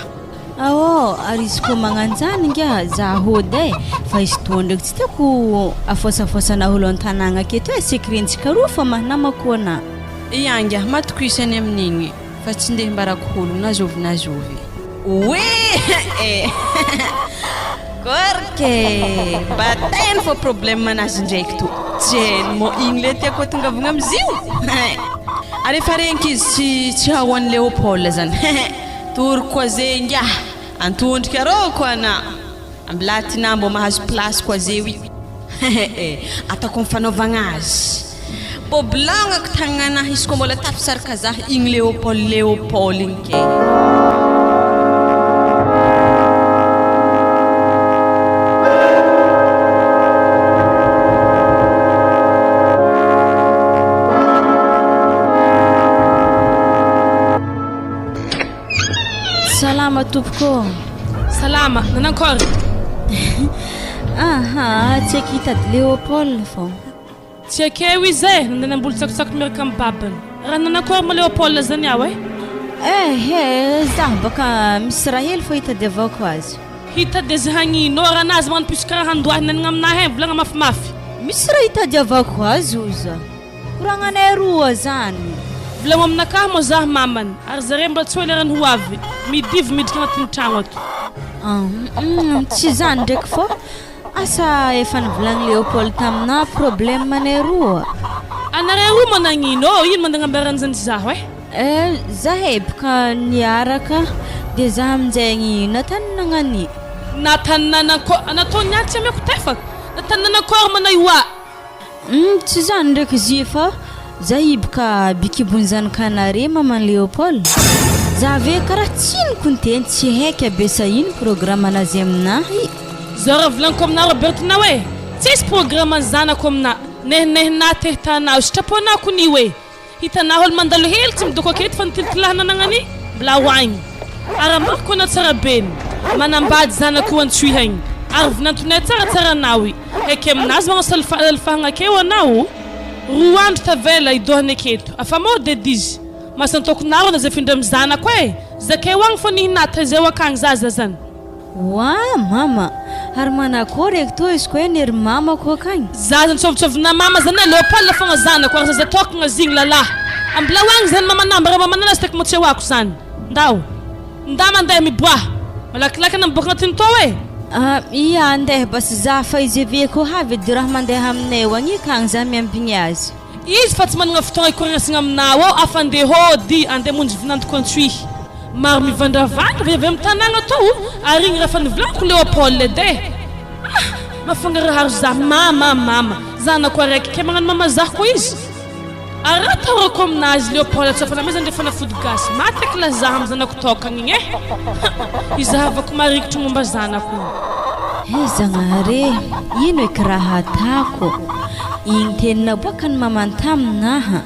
ary izy ko magnanjany nga za hody fa izy to ndraiky tsy tiako afosafosana olo an-tanagna aketo sekrentsika roa fa mahnamako ana ianga matoko isany amin'igny fa tsy ndeha mbarako olo nazovy korke batainy fô problème manazy ndraiky to jeny mo igny le tiako tongavagna amizio arefa renky izy tsy hahoan'ny Leopold zany tory koa zenga antondrika rô koa ana ambilatina mbo mahazo place koa zewi atako mifanaovagna azy mbo bilagnako tagnanahy izy koa mbola tafisaraka zah igny Leopold igny ke Salama tompoko. Salama, nanankôry? Tsy akitady Leopold fô. Tsy akeo izy nanamboly tsakotsaky miaraka amin'ny babany. Raha nanankôry ma Leopold zany aho Zah baka misy raha hely fa hitadiavako azy. Hitady hagnino raha nazy magnano pisy karaha handoahina aminahy volagna mafimafy. Misy raha hitadiavako azy oza. Koragnanay roa zany. Volagno aminakahy moa zah mamany ary zareo mbola tsy hoe lerany ho avy midivy miditra agnatin'ny tragno ato. Tsy zany ndraiky fô asa efa nivolagny Leopold tamina problème manay roa. Anareo roa moa nagnino ino mandagna ambaran'izany zaho Zah baka niaraka dia zah amin'izay natany nagnany. Natany natao niatsy ameko tefaka natany nanakôry manay hoa. Tsy zany ndraiky izy fa zah baka bikibony zanakanare maman Leopold. Zah ve karaha tsinoko ny tsy haika besa ino programme anazy aminahy. Zaho raha volaniko amina Robertina hoe tsisy programme zanako amina nehnehina tehtanao sitraponako ni hoe hitanao olo mandalo hely tsy midoko aketo fa nitiltilahana nagnany mbola hoagny ary mariko ana tsara beny manambady zanako antsoihagny ary vinantonay tsaratsaranaoy eke aminazy magnasalfahagna akeo anao roa andro tavela idohany aketo afa mô dedizy masantokonaro na zay findra mizanako zakay hoagny fô nihinata zay wakagny zaza zany. Wa mama ary manakôry eky to izy koa nery mama koa akagny. Zaza nitsovitsovina mama zany Leopold fogna zanako ary zaza tokagna zigny lalahy ambla hoagny zany mama nambara mama nanazy taky motsy hoako zany ndao nda mandeha miboaha malakilaky na miboaka agnatin'ny to iya andeha bas zah fa izy aveko havy de raha mandeha aminay hoagny akagny zah miambigny azy. Izy fa tsy managna fotoagna ikoragnasagna aminao afa andeha hody andeha monjy vinantoko antsoihy maro mivandravandra avy amin'ny tanàgna to ary igny raha fa nivolaniko Leopold edy mafangaraharo zah mama zanako araiky ke magnano mama zah koa izy ary ataorako aminazy Leopold tsafa namay zany refa nafody Gasy maty la zah amin'ny zanako tokagny igny izahavako marikitry momba zanako zagnare ino eky raha atako igny tenina boaka ny mamany taminaha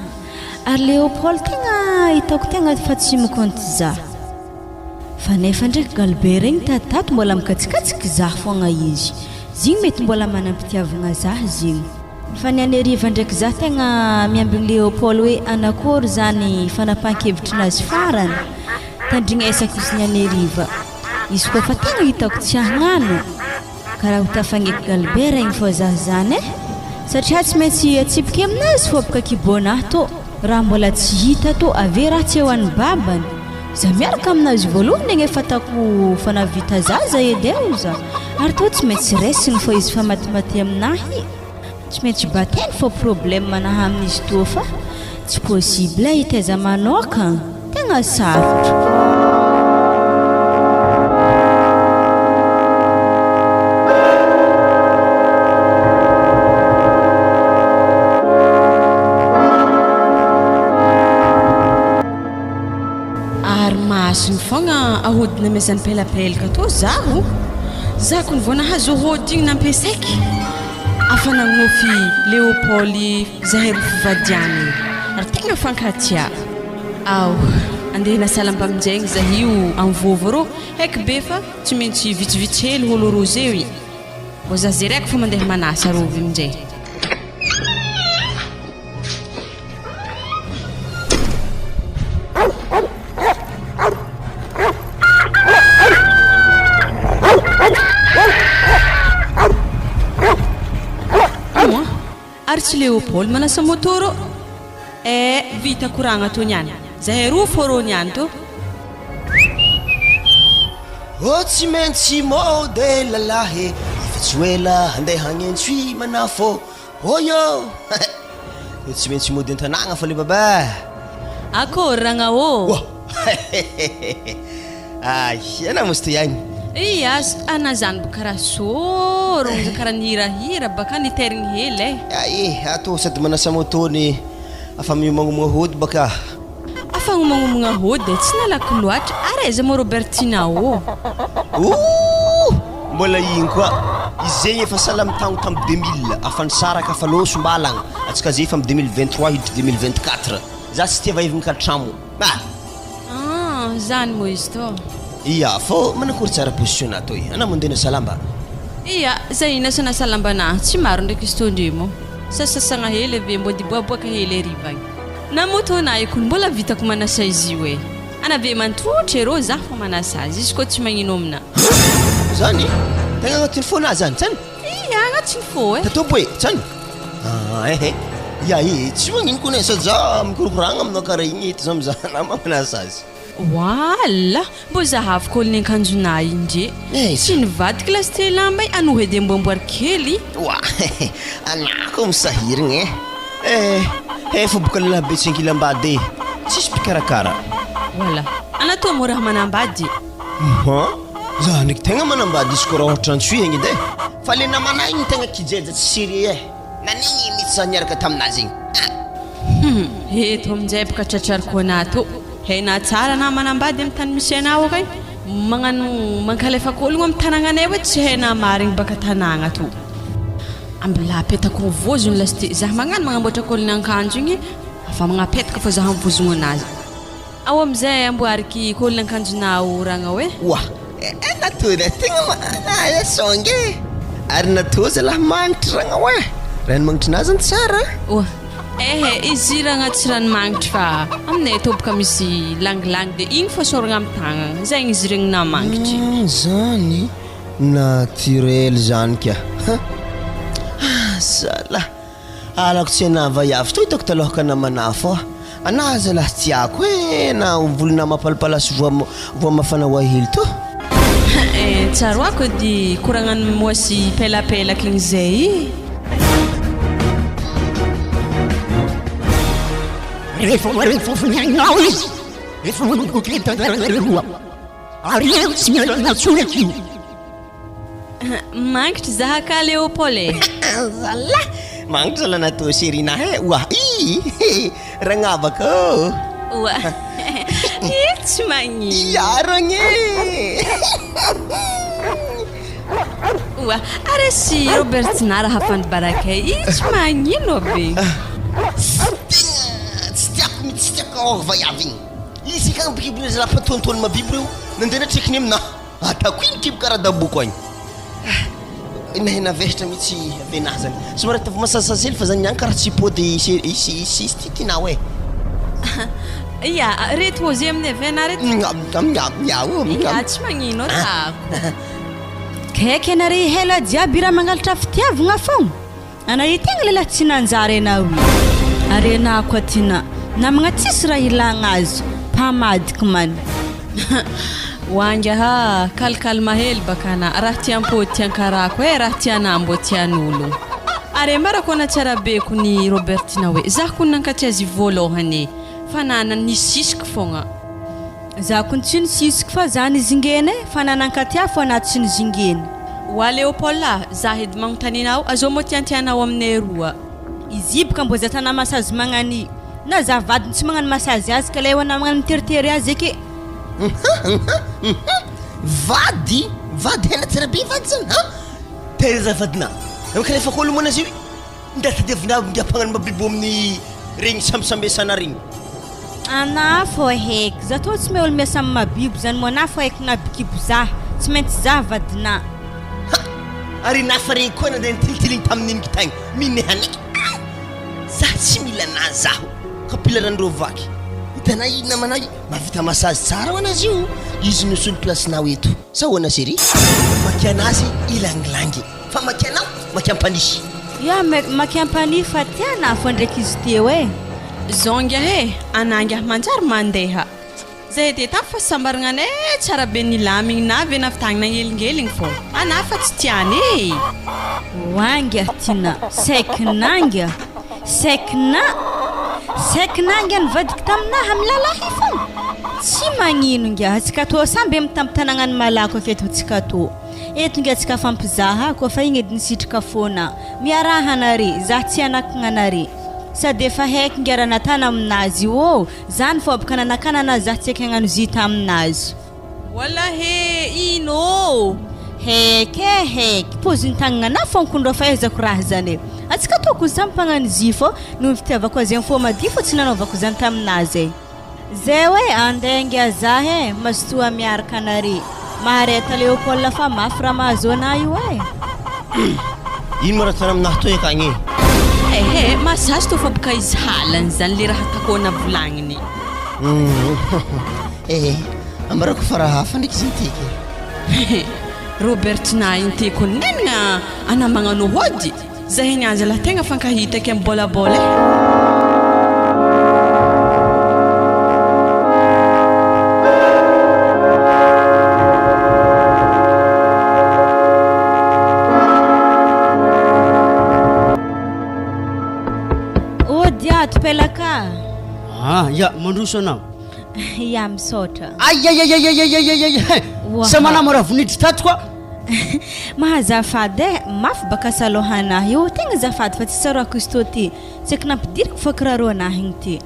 ary Leopold tegna hitako tegna fa tsy mikonty zah fa nefa ndraiky galbert igny tatato mbola mikatsikatiky zah fogna izy zigny mety mbola manampitiavagna zah zigny fa ny aneriva ndraiky zah tegna miambigny Leopold hoe anakôry zany fanapahan-kevitrinazy farany tandrigna esako izy ny aneriva izy koa fa tegna hitako tsy hagnano karaha ho tafagneky galbert igny fô zah zany satria tsy maintsy atsipiky aminazy fô baka kibonahy to raha mbola tsy hita to ave raha tsy eo an'ny babany zah miaraka aminazy voalohany egny efa atako fa navita zaza edy zah ary to tsy maintsy resiny fô izy fa matimaty aminahy tsy maintsy bateny fô problème manahy amin'izy to fa tsy possible hitaiza manokagna tegna sarotra. Asiny fogna ahodina mezany pelapelaka to zaho ko ny vao nahazo hody igny nampesaiky afa nagnofy Leopold zahay ro fivadiany ary tegna fankatia andeha nasalamba aminjegny zah io anvovo rô haiky be fa tsy maintsy vitsivitsy hely olo ro zeo mbô zah zay raiky fa mandeha manasa rovy aminjay. Ary tsy Leopold manasa motoro vita koragna to niany zahay roa fôrô niany to tsy maintsy mode lalahy fa tsy hoela andeha hagnentsy manafô yo tsy maintsy mode an-tanàgna fa le baba akôry ragna ana mosy to iagny iya anazany boka karaha sorogno karaha nihirahira baka niterigny hely ato sady manasa motony afa miomagnomagna hody baka afa gnomagnomagna hody tsy nalako loatra araiza mo Robertina mbola igny koa izy zegny efa salamy tagno tamy 2000 afa nisaraka afa loso mbalagna atsika zay efa amy 2023 hidry 2024 za tsy tia vaivy mikatramo zany mo izy to fô manakory tsara position ato ana mondena salamba zay nasana salambana tsy maro ndraiky izy tondremo sasasagna hely ave mbo diboaboaka hely arivagny na motonay kon mbola vitako manasa izy io anave mantrotra rô za fa manasa azy izy koa tsy magnino amina zany tegna agnatin'ny fona zany tsany agnatin'ny fo tatao boe tsany ya tsy magnino koa ne sady za mikorokoragna aminao karaha igny eto za mizahana manasa azy wala mbo zahaviko olony akanjonay indre tsy nivadiky lasy te lamba anoho edy amboamboary kely wa anako misahirigna fa boka lalabe tsy ankilambady tsisy pikarakara wala anatao mo raha manambady za ndraiky tegna manambady izy koa raha ohatra antsoy agny edy fa le namanay igny tegna kijeja tsy série nanigny mitsy za niaraka taminazy igny eto aminjay boka tratrariko anato hena tsara na manambady amin'ny tany misy anao akay magnano mankalefako ologno amin'ny tanàgnanay hoe tsy hena marigny baka tanàgna to ambila apetako vozony lasty za magnano magnamboatra kolony akanjo igny afa magnapetaka fa za mivozogno anazy ao amizay amboariky kolony akanjonao ragna hoe wa natona tegna manaya songe ary natao zalahy magnitry ragna hoe rano magnitry nazy ny tsara izy ragna tsy ranomagnitry fa aminay toboka misy langilangy de igny fa soragna amin'ny tagnana zegny izy regny namagnitry zany naturel zany kia zala alako tsy anava avy to hitako talohaka namana fô ana zalahy tiako na volona mapalapalasy voa mafana hoa hely to tsaroako di koragnano moasy pelapelaka igny zay rehefa fofognagnao izy rehefa manokokely tantaranaroa ary eo tsy miala natsoraky io magnitry zaha ka Leopold zala magnitry zala natao sérina wa ragnavaka wa tsy magnino yaragny wa are si Robertina raha fandibarakay tsy magnino be vayavy igny izy ka bibikibiny zala patontony mabiby reo nandena trekiny amina atako iny kibo karaha daboko agny nahena vehitra mihitsy avenahy zany somary tava masasasely fa zany niany karaha tsy pody isy titinao ya reto ozy amin'ny avena reto tsy magnino tako kaiky anare hela jiaby raha mangalatra fitiavagna fogna anare tegna lelah tsy nanjary anao ary anako atina namagna tsisy raha ilagna azy mpamadika man wangaha kalkalma hely bakana raha tiampody tiankarako raha tianambo tian'olo are marako na tsara beko ny Robertina hoe za ko nankatry azy voalohany fa nana ny sisika fogna za ko tsy ny sisika fa zany zingene fa nanankatia fo anaty ny zingene wa Leopold za edy magnotaninao azo mo tiantianao aminay roa izy boka mbo za tana masazy magnany na za vadiny tsy magnano masazy azy ka leho na magnano miteritery azy eky vady hena tsara be vady zany tera za vadina amkalefa kolo mona azy io ndatadevina ngiampagnano mabibo amin'ny regny sambisambesana regny ana fo heky za to tsy olo miasa amin'ny mabibo zany mo na fo heky nabikibo za tsy maintsy za vadina ary nafa regny koa nandeha nitilitiliny tamin'iny kitagny minehany za tsy mila na zaho kapila randro vaky hitanay iny namanay mavita masazy tsara ho anazy io izy nosolo placenao eto sa hoana série makianazy ilanglangy fa makianao makiampanisy ya makiampani fa tiana fo ndraiky izy teo zonga ananga manjary mandeha zay de ta fa sambaragna tsara be ny lamigny na ve nafitagnina ngelingeligny fo ana fa tsy tiany wanga tina seknanga seknanga nivadiky taminahy amin'ny lalahy fo tsy magnino ngia atsika to samby amin'ny tampitanàgnany malako aketo tsika to eto ngia tsika fampizaha koa fa igny edy nisitrika fona miarahanare za tsy anakignanare sady efa heky ngia raha natana aminazy io zany fo baka nanakanana za tsy eky hagnano zita aminazy wala ino heky poziny tagnana fonkondro fahaizako raha zany atsika toko samy mpagnano zy fo no fitiavako azy fo madi fo tsy nanaovako zany taminazy zay hoe andeha ngia za mazotoa miaraka anare mahareta Leopold fa mafy raha mahazo ana io ino maratana aminahy to ekagny masazy to fa boka izy halany zany le raha takona volagniny ambarako faraha hafa ndraiky zany tiky Robertina inteko nenagna anamagnano hody zahay niazy la tegna fankahitaky amin'ny bolabola Pelaka. Ya, mandroso anao. Ya misaotra. Ay. Samana mora vonidry tato koa. Mahazafady mafy baka salohanahy io tegna zafady fa tsy sarako izy tô ty. Tsy knampidiriko fa kiraro anahy igny ty.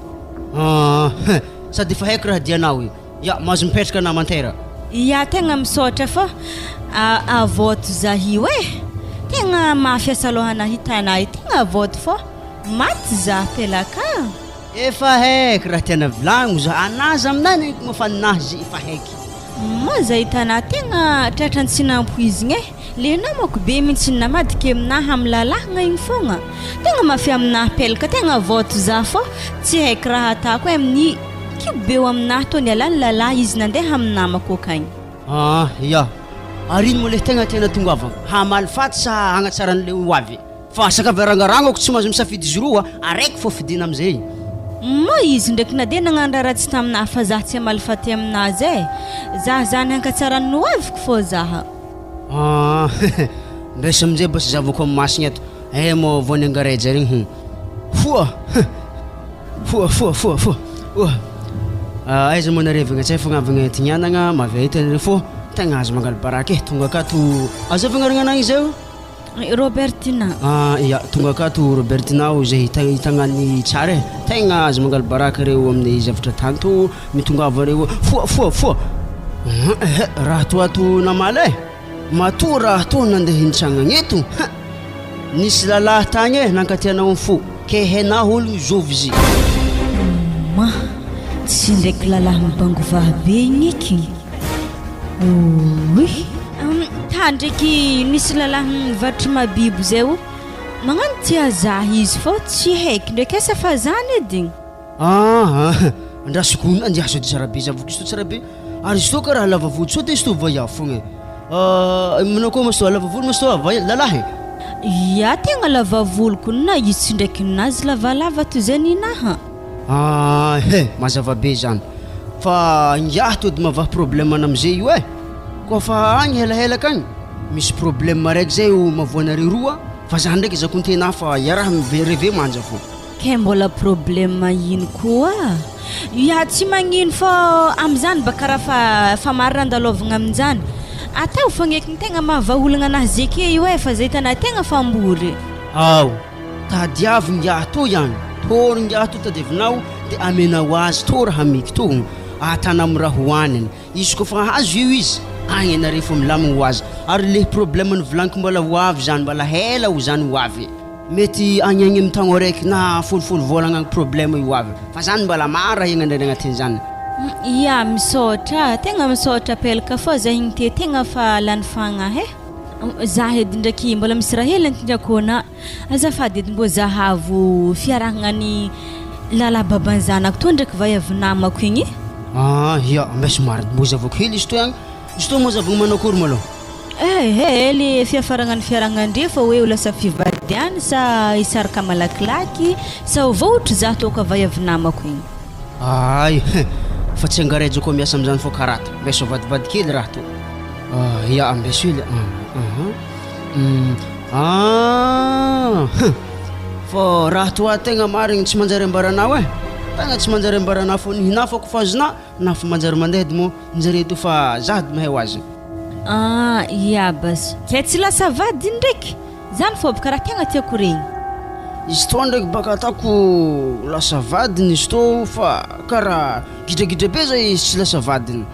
Sady fa haiko raha dianao io. Ya, mahazo mipetraka namantera. Ya tegna misaotra fa avoto zahio tegna mafy salohanahy hitanahy tegna avoto fa maty za pelaka efa haiko raha tiana vilagno za anazy aminany mafaninazy efa haiky moza hitana tegna tratrantsy nampoizigny le namako be mihitsy namadika aminahy amin'ny lalahagna igny fogna tegna mafy aminahy pelaka tegna voto za fô tsy haiko raha atako amin'ny kibeo aminahy tô nialany lalahy izy nandeha amin'ny namako akagny ya ariny mo le tegna tena tongavagna hamaly faty sa hagnatsarany le hoavy fa sakaverangarangako tsy mahazo misafidy izy roa araiky fô fidina amizay mo izy ndraiky na de nagnano raha ratsy taminahy fa za tsy amaly faty aminazy za zany hankatsarany noaviko fô zaha ndresy amizay bas zavako amin'ny masiny eto mo voany angareja regny foa aiza mo narevagna tsy fagnavagna tignianagna maviahitany fô tegna azo mangaly baraky tonga akato azavagna ragnanahy zay Robertina. Ya, tonga akato Robertina zay hitagnany tsara tegna azo mangaly baraka reo amin'ny zavatra tanto mitongava reo foa raha to ato namaly mato raha to nandeha hintsagna eto nisy lalahy tagny nankatianao amin'ny fo ke hainah olo zovy izy ma tsy ndraiky lalahy mibangovahy be igny eky ndraiky nisy lalahy mivarotry mabibo zay magnano tia zahy izy fô tsy haiky ndraiky asa fa zany ediny andrasokona andiaso dy tsara be zavoko izy to tsara be ary izy to ka raha lavavolo so de izy to voya fogna manao koa masto lavavolo masto lalahy ya tegna lavavoloko na izy tsy ndraiky nazy lavalava to zay ninaha mazava be zany fa ngiahy to de mavaha problème ana amizay io koa fa agny helahela kagny misy problème araiky zay mavoanare roa fa zany ndraiky zakontena fa iaraha reve manja fô ke mbola problème ino koa ya tsy magnino fa am'zany baka raha fa marina andalovagna amin'zany atao fagnekiny tegna mahavaolagna anahy zeke io fa zay tanahy tegna fambory tadiavy ngiahy to ihany tory ngiahy to tadiavinao de amenao azy to raha miky to atana amin'ny raha hoaniny izy koa fa hazo io izy agny anare fô milamigny ho azy ary le problème ny volagniko mbola hoavy zany mbola hela ho zany hoavy mety agny amin'ny tagno araiky na folofolo volagna agny problème io hoavy fa zany mbola mara hignandrany agnatin' zany ya misaotra tegna misaotra pelaka fô za igny te tegna fa lany fagnahy za edy ndraiky mbola misy raha hely antindrakôna azafady edy mbô zahavo fiarahagnany lala baban'ny zanako to ndraiky vaiavy namako igny ya mbesy mariny mbô zavako hely izy to agny izy to moa zavagna manao akory malo le fiafaragnany fiaragnandre fa hoe ho lasa fivadiany sa isaraka malakilaky sa vohotry za to ka vaiavy namako igny fa tsy angareja koa miasa am'zany fô karata mbeso vadivady kely raha to ya ambeso hely fô raha to tegna marigny tsy manjary ambaranao tegna tsy manjary ambaranao fô nihina fako fa azona na fa manjary mandeha dy mo njare to fa za dy mahay ho azy ya bas ke tsy lasa vady ndraiky zany fô baka raha tegna tiako regny izy to ndraiky baka atako lasa vadiny izy to fa karaha gidragidra be zay izy tsy lasa vadiny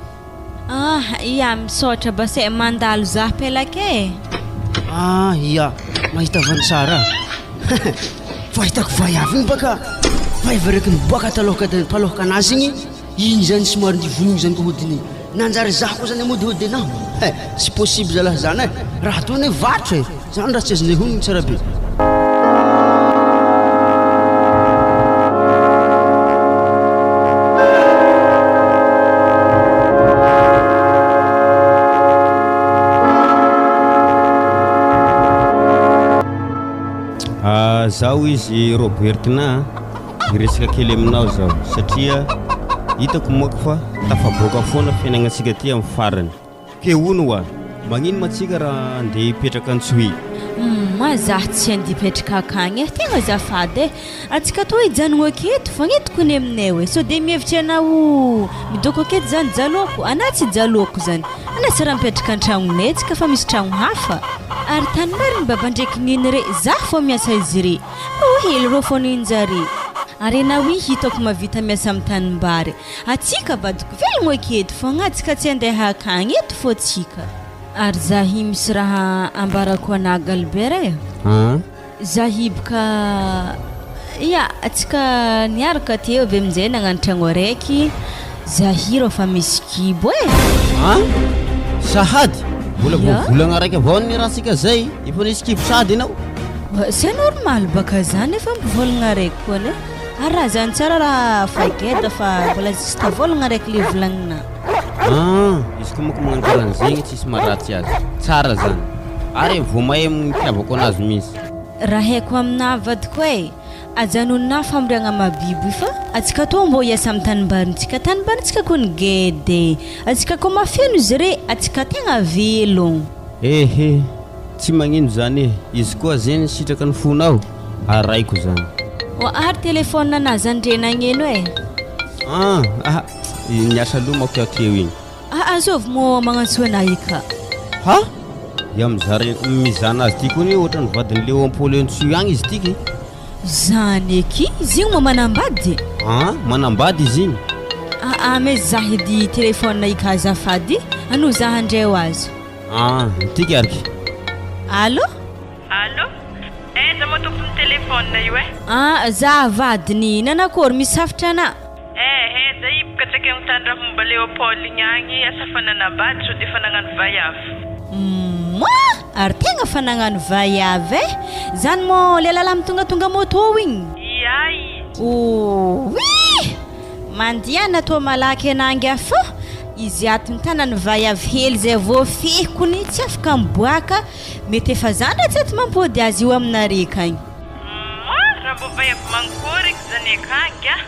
ya misaotra bas mandalo za pelake ya mahita vany tsara fa hitako vaiavy igny baka vaiva raiky miboaka talohaka anazy igny igny zany somary ndivonigny zany ko hodiny nanjary za koa zany amodihody anao tsy possible zalahy zany raha toany vatra zany raha tsy azonay honigny tsara be zao izy Robertina resaka kely aminao zao satria hitako moka fa tafaboaka foana fiainagnantsika ty amin'ny farany ke ono wa magnino matsika raha andeha hipetraka antsohy mazah tsy andeha hipetraka akagny tegna azafady atsika to hijanogno aketo fagnetiko ny aminay hoe so de mihevitry anao midoko aketo zany jaloko ana tsy jaloko zany ana tsy raha mipetraka an-tragnonay tsika fa misy tragno hafa ary tany mariny baba ndraiky niny re za fo miasa izy re hely ro fo ninjare ary na wi hitako mavita miasa amin'ny tanimbary atsika vadiko velogno aketo fogna atsika tsy andeha akagny eto fo tsika ary zahi misy raha ambarako anaga Albert zahibka ya atsika niaraka teo avy amin'izay nagnano tragno araiky zahiro fa misy kibo sahady mbola voavolagna araiky avao ny rahatsika zay efa nisy kibo sady ianao c'est normal baka zany efa mivolagna araiky koa ne ary raha zany tsara raha fageda fa mbola tsy tavolagna araiky le volagnina izy ko moko magnano karan'zegny tsisy maharatsy azy tsara zany ary vao mahay mitiavako anazy misy raha haiko amina vadiko e ajanonina famiriagna mabiby fa atsika to mbo hiasa amin'ny tanimbarintsika ko ny gede atsika ko mafeno izy re atsika tegna velogno ehe tsy magnino zany izy koa zeny sitraka ny fonao araiko zany ary telefône anazy andrenagneno e niasa lomako teo igny azovy mo magnantso anahika mizare mizana azy ty koa ny ohatra ny vadiny Leopold antsoy agny izy tiky zany eky izy igny mo manambady manambady izy igny me zah edy telefône ika azafady ano zah andray ho azy tiky ariky allo za mo tompony telefône io za vadiny nanakory misy hafatra ana za hibaka tsaka mitandra momba Leopold igny agny asa fananambady so de fanagnano vaiavy ary tegna fanagnano vaiavy zany mo le lala mitongatonga moto igny mandiana to malaky anangy afo izy ato mitanany vaiavy hely zay voafehiko ny tsy afaka miboaka mety efa zany raha tsy ato mampody azy io aminareka agny raha mbo vaiavy mankory zany akagny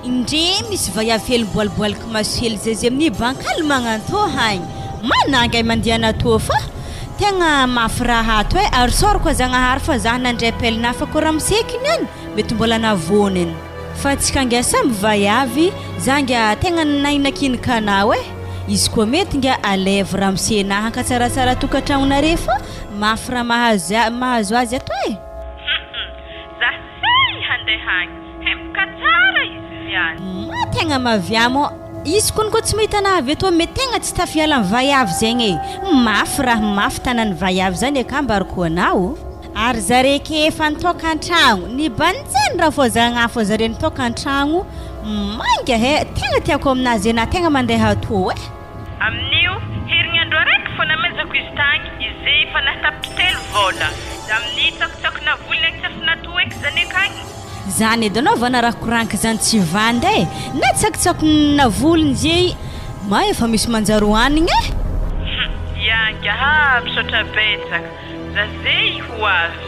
indre misy vaiavy hely boaliboaliky maso hely zay amin'ny bankale magnanto hagny mananga mandiana to fa tegna mafy raha ato ary soro koa zagnahary fa zah nandray pelina afaka raha misekiny any mety mbola navoniny fa tsika ngia samy vaiavy zangia tegna nainakinika anao izy koa mety ngia alève raha misenahanka tsaratsara tokantragnonare fa mafy raha mahazo azy ato za say handeha agny hemboka tsara izy niany tegna maviamo izy koa ko tsy mahita anavy eto mety tegna tsy tafiala amin'ny vaiavy zegny mafy raha mafy tanany vaiavy zany akambariko anao ary zareke efa nitoka an-tragno ny banjany raha fo zagnafo zare nitoka an-tragno manga tegna tiako aminazy na tegna mandeha to amin'io herignandro araiky fo namezako izy tagny izay efa natapitelo vola da amin'ny tsakotsakona volony tsy afana to eky zany akagny zany edy anao va naraha koranky zany tsy vandy na tsakotsakona volony zay ma efa misy manjaro hanigny yanga misaotra betsaka za zay ho avy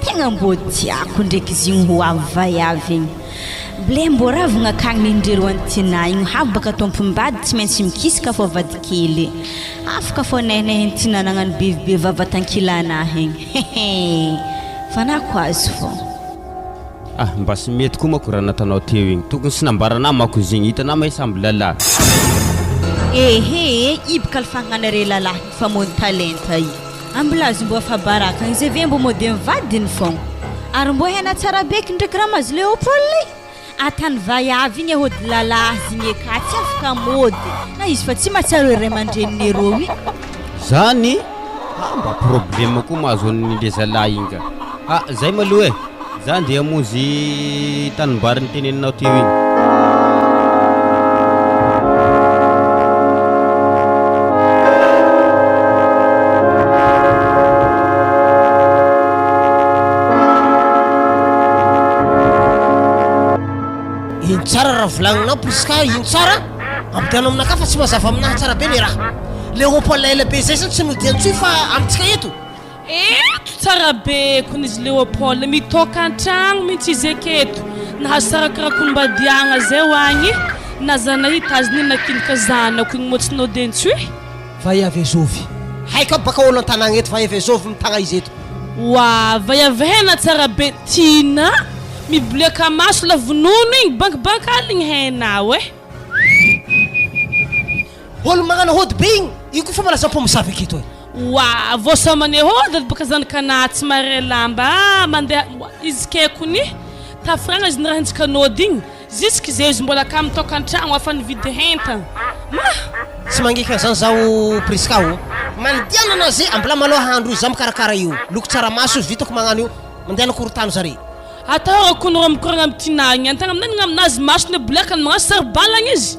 tegna mbo tiako ndraiky izy igny ho avy vaiavy igny ble mbo ravagna akagny indrero antina igny habaka tompombady tsy maintsy mikisaka fo vadikely afaka fo nehneh ntina nagnano bevibe vavatankilanahy igny fa nako azy fo mba sy mety koa mako raha natanao teo igny tokony sy nambarana mako izy igny hitanao mahay samby lalahy ibaka alfagnanare lalahy fa mony talenta i amblazy mbo afabaraka izy ave mbo mody mivadiny fogna ary mbo hena tsara beky ndraiky raha mazy Leopold atany vaiavy igny hody lalahy zigny eka tsy afaka mody na izy fa tsy mahatsiaro ray aman-dreniny erô zany mba problème koa mahazo an'ile zalahy igny ka zay maloha za ndeha hamonzy tanimbary ny teneninao teo igny iny tsara raha volagninao puisque iny tsara ampitano aminaka fa tsy mazava aminahy tsara be le raha Leopold ela be zay zany tsy nody antsoy fa amitsika eto Tsara be kun izy Leopold mitoka an-tragno mihitsy izy eketo nahasarakaraky ny mbadiagna zay hoagny na zanahita azy ny nakinika zanako igny moa tsy nodentsy hoe Vaiavezovy haiko baka olo an-tanagna eto Vaiavezovy mitagna izy eto wa vaiavehena tsara be tina miboleka maso la vonono igny bankibanky aligny hainao olo magnano hody be igny io fa malaza mpamosavy aketo wa vosa mane hody baka zanaka natsy mare lamba mandeha izy kekony tafragna izy raha hintsika nody igny jusque zay izy mbola ka mitoka an-tragno afa nividy hentagna tsy mangika zany zao priska mandiana anazy ambla maloha handro izy mikarakara io loko tsaramaso izy vitako magnano io mandiana korotano zare atahorako nora mikoragna amitinagny antagna aminagny aminazy maso ny bolekany magnano saribalagna izy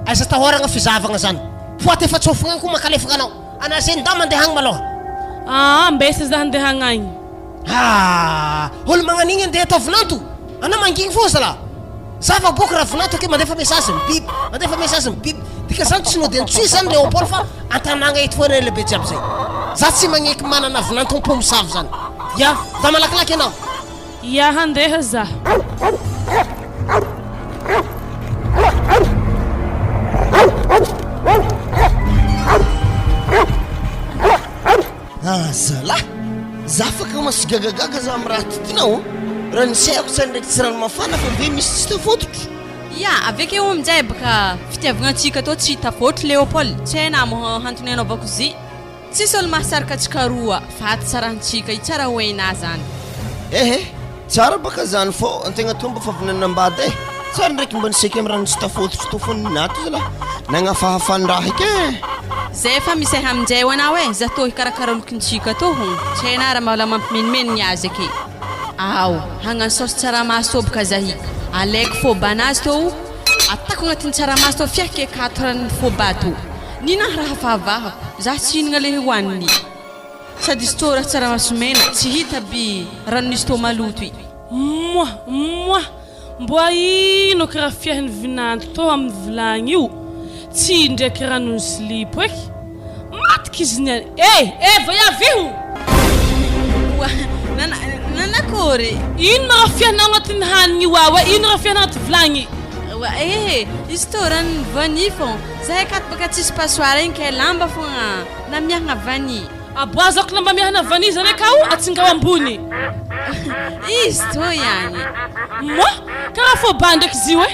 aiza tahoragna fizavagna zany poaty efa tsofagna ko makalefaka anao anazy nda mandeha agny maloha mbesa za handeha agny olo magnanigny andeha atavinanto ana mangigny fô zala zava boka raha vinanto ake mandefa message mibiby mandefa message mibiby dika zany tsy nody antsoy zany Leopold fa antanagna eto foana lehibe jiaby zay za tsy magneky manana vinanto mpamosavy zany ya da malakilaky anao ya handeha za zala za afaka masigagagaga za amin'ny raha titinao raha nisy haiko tsany ndraiky tsy rano mafana fa mbe misy tsy tafototro ya avekeo aminjay baka fitiavagna antsika atao tsy tafotro Leopold tsy haina mahantony anaovako zy tsisy olo mahasaraka antsika roa faty tsara antsika i tsara hoena zany tsara baka zany fô antegna tomba fa vinanambady tsara ndraiky mba niseky amin'ny rano tsy tafototro tofony nato zala nagnafahafany raha ike zay fa misy aminjay ho anao za tô hikarakara olokontsika tô tsy haina raha mahala mampimenimeny azy ake hagnano saosy tsaramaso baka zahy alaiko fôba anazy tô atako agnatin'ny tsaramaso tô fiaky 4 fôba tô nina raha fahavahako za tsy hinagna le hoaniny sady izy tô raha tsaramaso mena tsy hita by ranonisy tô maloto moi mboa ino karaha fiahiny vinanto tô amin'ny vilagny io tsy ndraiky ranony slip eky matiky izy niany vaiaviho nanakory ino maraha fiahinao agnatin'ny hanigny io ino raha fiahinao agnaty vilagny izy tô ranony vany fô zahay kato baka tsisy pasoara igny kay lamba fogna na miahagna vany aboazako lamba miahana vany zany akao atsingao ambony izy tô ihany karaha fôba ndraiky zio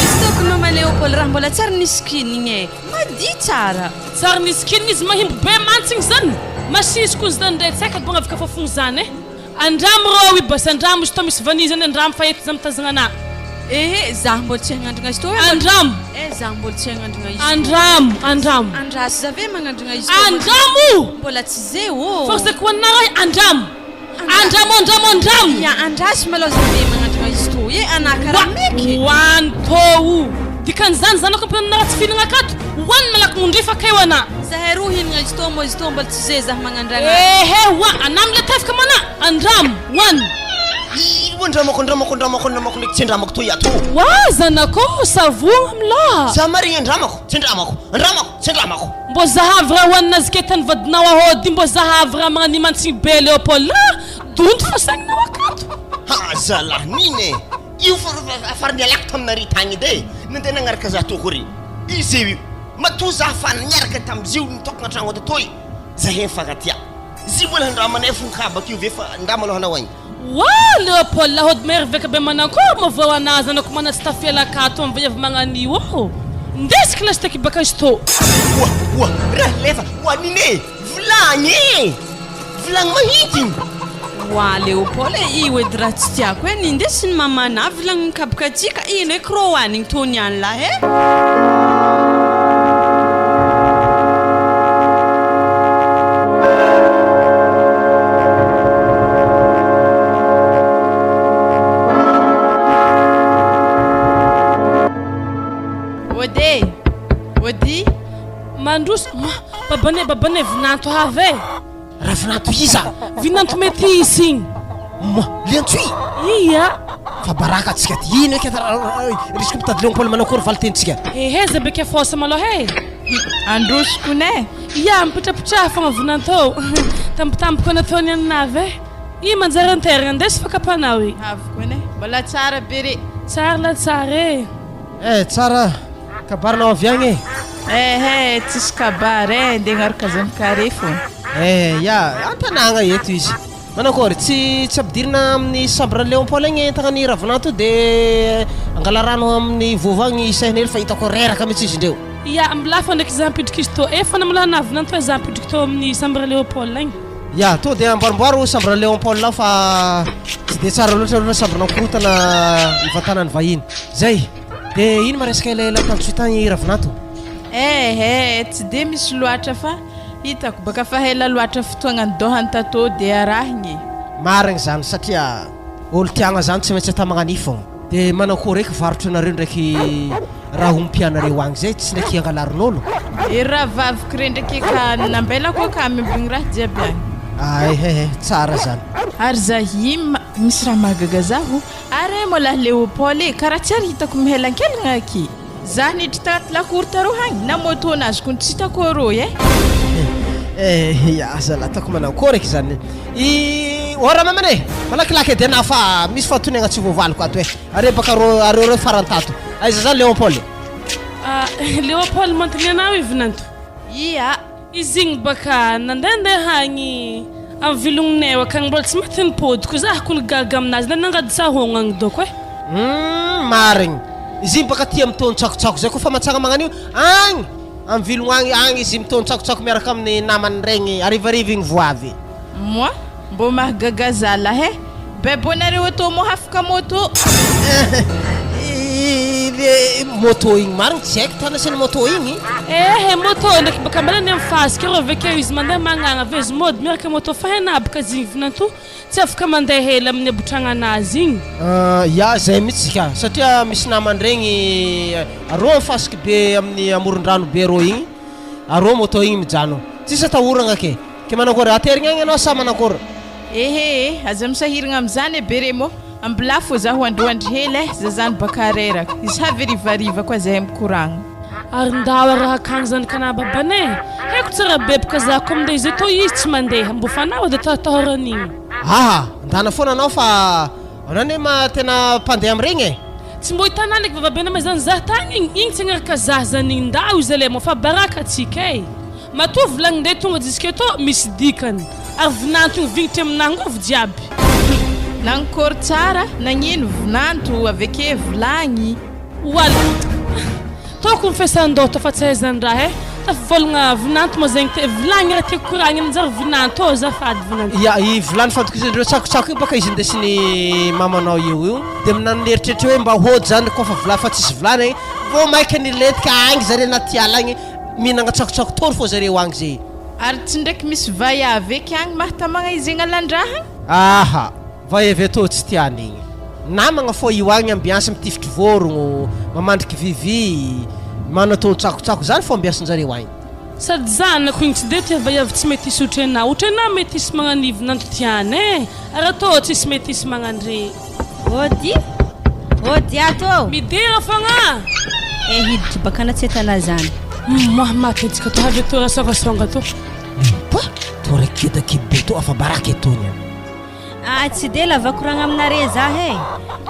izy tô ko mama Leopold raha mbola tsara nisy kinigny madi tsara nisy kinigny izy mahimbo be mantsigny zany masisy ko zany ndraiky tsaka bogna avaka fafogno zany andramo rô basa andramo izy tô misy vany zany andramo fa eto za mitazagna ana za mbola tsy hagnandrigna izy tô andramo za mbola tsy hagnandrigna izy andramo andraso za ve magnandrigna izy andramo mbola tsy zay force ko anara andramo ya andraso malo za ve magnandrigna izy tô anakara meky wanto dikan'izany zanako mpananara tsy fihinagna akato hoany malaky mondrifa kay ana zahay roa hinagna izy tô izy tô mbola tsy zay za magnandragna anamy le tafika mana andramo ndramako ndraiky tsy andramako tô iato zanako savogna amla za marigny andramako tsy andramako mbo zahavy raha hoaninazy ketany vadinao ahôdy mbo zahavy raha magnany mantsigny be Leopold donto fa sagninao akato zala nine io farany alako taminary tagny de nandeha nagnaraka za tô kory izy io mato za fa niaraka tamizio nitokagna tragno ato toy zahay mifagnatia zy mbola andramanay fonkabaka io ve fa ndama aloha anao agny Leopold lahôdy merveka be manakôry mavao anazy anako mana tsy tafiala akato amin'ny vaiavy magnanio ndesiky lasy taky baka izy tô raha lefa nine vilagny mahity Leopold io edy raha tsy tiako nindesiny mamana vilagny mikabaka atsika ino eky rô hoanigny tô niany lahy Odi mandroso babane vinanto have raha vinanto iza vinanto mety isigny liantsoy fa baraka atsika ty ino eky risiko mitady Leopold manakory valitentsika za beke fosa maloha androsoko ne mipitrapitraha fogna vinanto Tampotampoka nataony anavy I manjary anterana ndeso fakapanao I. Avoko ane. Mbola tsara be re. Tsara la tsara tsara kabarinao avy agny tsisy kabary nde ngaraka zany kare fo. ya antanagna eto izy manakory tsy ampidirina amin'ny chambre Leopold igny entagna ny ravinato de angala rano amin'ny vovagny isainy hely fa hitako reraka mihitsy izy indreo. Ya ambilafa ndraiky zampidriky to efa namilana to zampidriky to amin'ny chambre Leopold igny. Ya to de amboarimboaro chambre Leopold la fa tsy de tsara loatra aloha chambre nakorotana ivatanany vahiny zay de ino maresaka elaela tantsoitagny ravinato. Tsy de misy loatra fa hitako baka fa hela loatra fotoagna andohany tato de arahigny. Marigny zany satria olo tiagna zany tsy maintsy ata magnan'io fogna de manakory eky varotro anareo ndraiky raha ompianareo agny zay tsy ndraiky angalarin'olo. Raha vaviko re ndraiky ka nambela koa ka miambigny raha jiaby agny. Tsara zany. Ary zahy misy raha mahagaga zaho ary mola Leopold karaha tsy ary hitako mihelankelagna aky. Zah nidry taty lakory taro hagny na moto anazy ko tsy hitako arô ya zala atako manakory eky zany ora mamane malakilaky edy ana fa misy fatonegna tsy voavaliko ato are baka areo farantato aiza zany Leopold. Leopold mantiny anao ivinanto. Ia izy igny baka nandehandeha hagny amin'ny vilogninay akagny mbola tsy mety nipodiko zah ko nigaga aminazy nangady sahogna agny doko marigny izy igny baka tia mitony tsakotsako zay kofa matsagna magnan'io agny amin'ny vilogny agny izy mitony tsakotsako miaraka amin'ny namany regny arivariva igny voavy. Moi mbo mahagaga zala bebonareo atao mo hafaka moto. Moto igny marigny tsy haiko tanasany moto igny. Moto ndraiky baka mbala ny am'fasika rô avekeo izy mandeha magnagna vezy mody miaraka moto fa henabaka zinvinanto tsy afaka mandeha hela amin'ny abotragna anazy igny. Ya zay mihitsy ka satria misy namany regny arô mifasiky be amin'ny amoron-drano be rô igny arô moto igny mijano tsisy atahoragna ke manakory aterigna agny anao sa manakory. Aza misahiragna am'zany bere mo ambila fo zaho androandry hely zazany baka reraka izy haverivariva koa zahay mikoragna. Ary ndao raha akagny zany kana babane haiko tsara bebaka zako amin'de izy to izy tsy mandeha mbo fanao de tahoran'igny. Ndana foana anao fa anao ne ma tena mpandeha am'iregny tsy mbo hitanao ndraiky vavabena ma zany zah tagny igny tsy agnaraka zah zany igny ndao izy ale mo fa baraka atsika matoa volagny nde tonga jiske to misy dikany ary vinanto igny vignitry aminangovy jiaby. Nankory tsara nagnino vinanto aveke volagny wala toko mifesan-dôto fa tsy haizany raha tafivolagna vinanto mo zegny te volagny raha tiako koragny aminjary vinanto zafady vinanto. Ya i volagny fantoko izy ndreo tsakotsako io baka izy indesiny mamanao io de minano eritreritra hoe mba hody zany kofa volagny fa tsisy volagny vo maiky niletika agny zare anaty ala agny mihinagna tsakotsako tory fô zareo agny zay. Ary tsy ndraiky misy vaiavy eky agny mahatamagna izy igny alan-draha. Vaiavy atô tsy tiany igny namagna fô io agny ambiansy mitifitry vorogno mamandriky vivy manatô tsakotsako zany fô ambiasanjareo agny. Sady zanako igny tsy de tia vaiavy tsy mety isy ohatranao mety isy magnanivy nanto tiany ary atô tsisy mety isy magnandre. Ody atô midira fogna hiditry baka anatsy zany maty atsika to havy to rasongasonga to torakedaky be to afa baraka etony tsy de lavakoragna aminare zah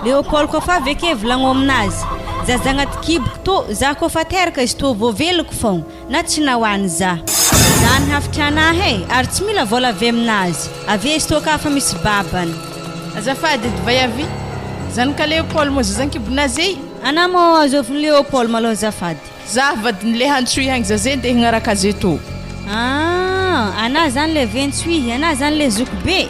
Leopold koa fa aveke volagno aminazy zah agnaty kiboko to zah koa fa teraka izy to voaveloko fogna na tsy nahoany zah zany hafitra anahy ary tsy mila vola avy aminazy ave izy to ka fa misy babany. Azafady edy vaiavy zany ka Leopold mo zazan-kibonazy ana mo azoviny Leopold malo azafady zah vadiny le hantsoy hagny za zay nde hignaraka azy to. Ana zany le 28 ana zany le zoko be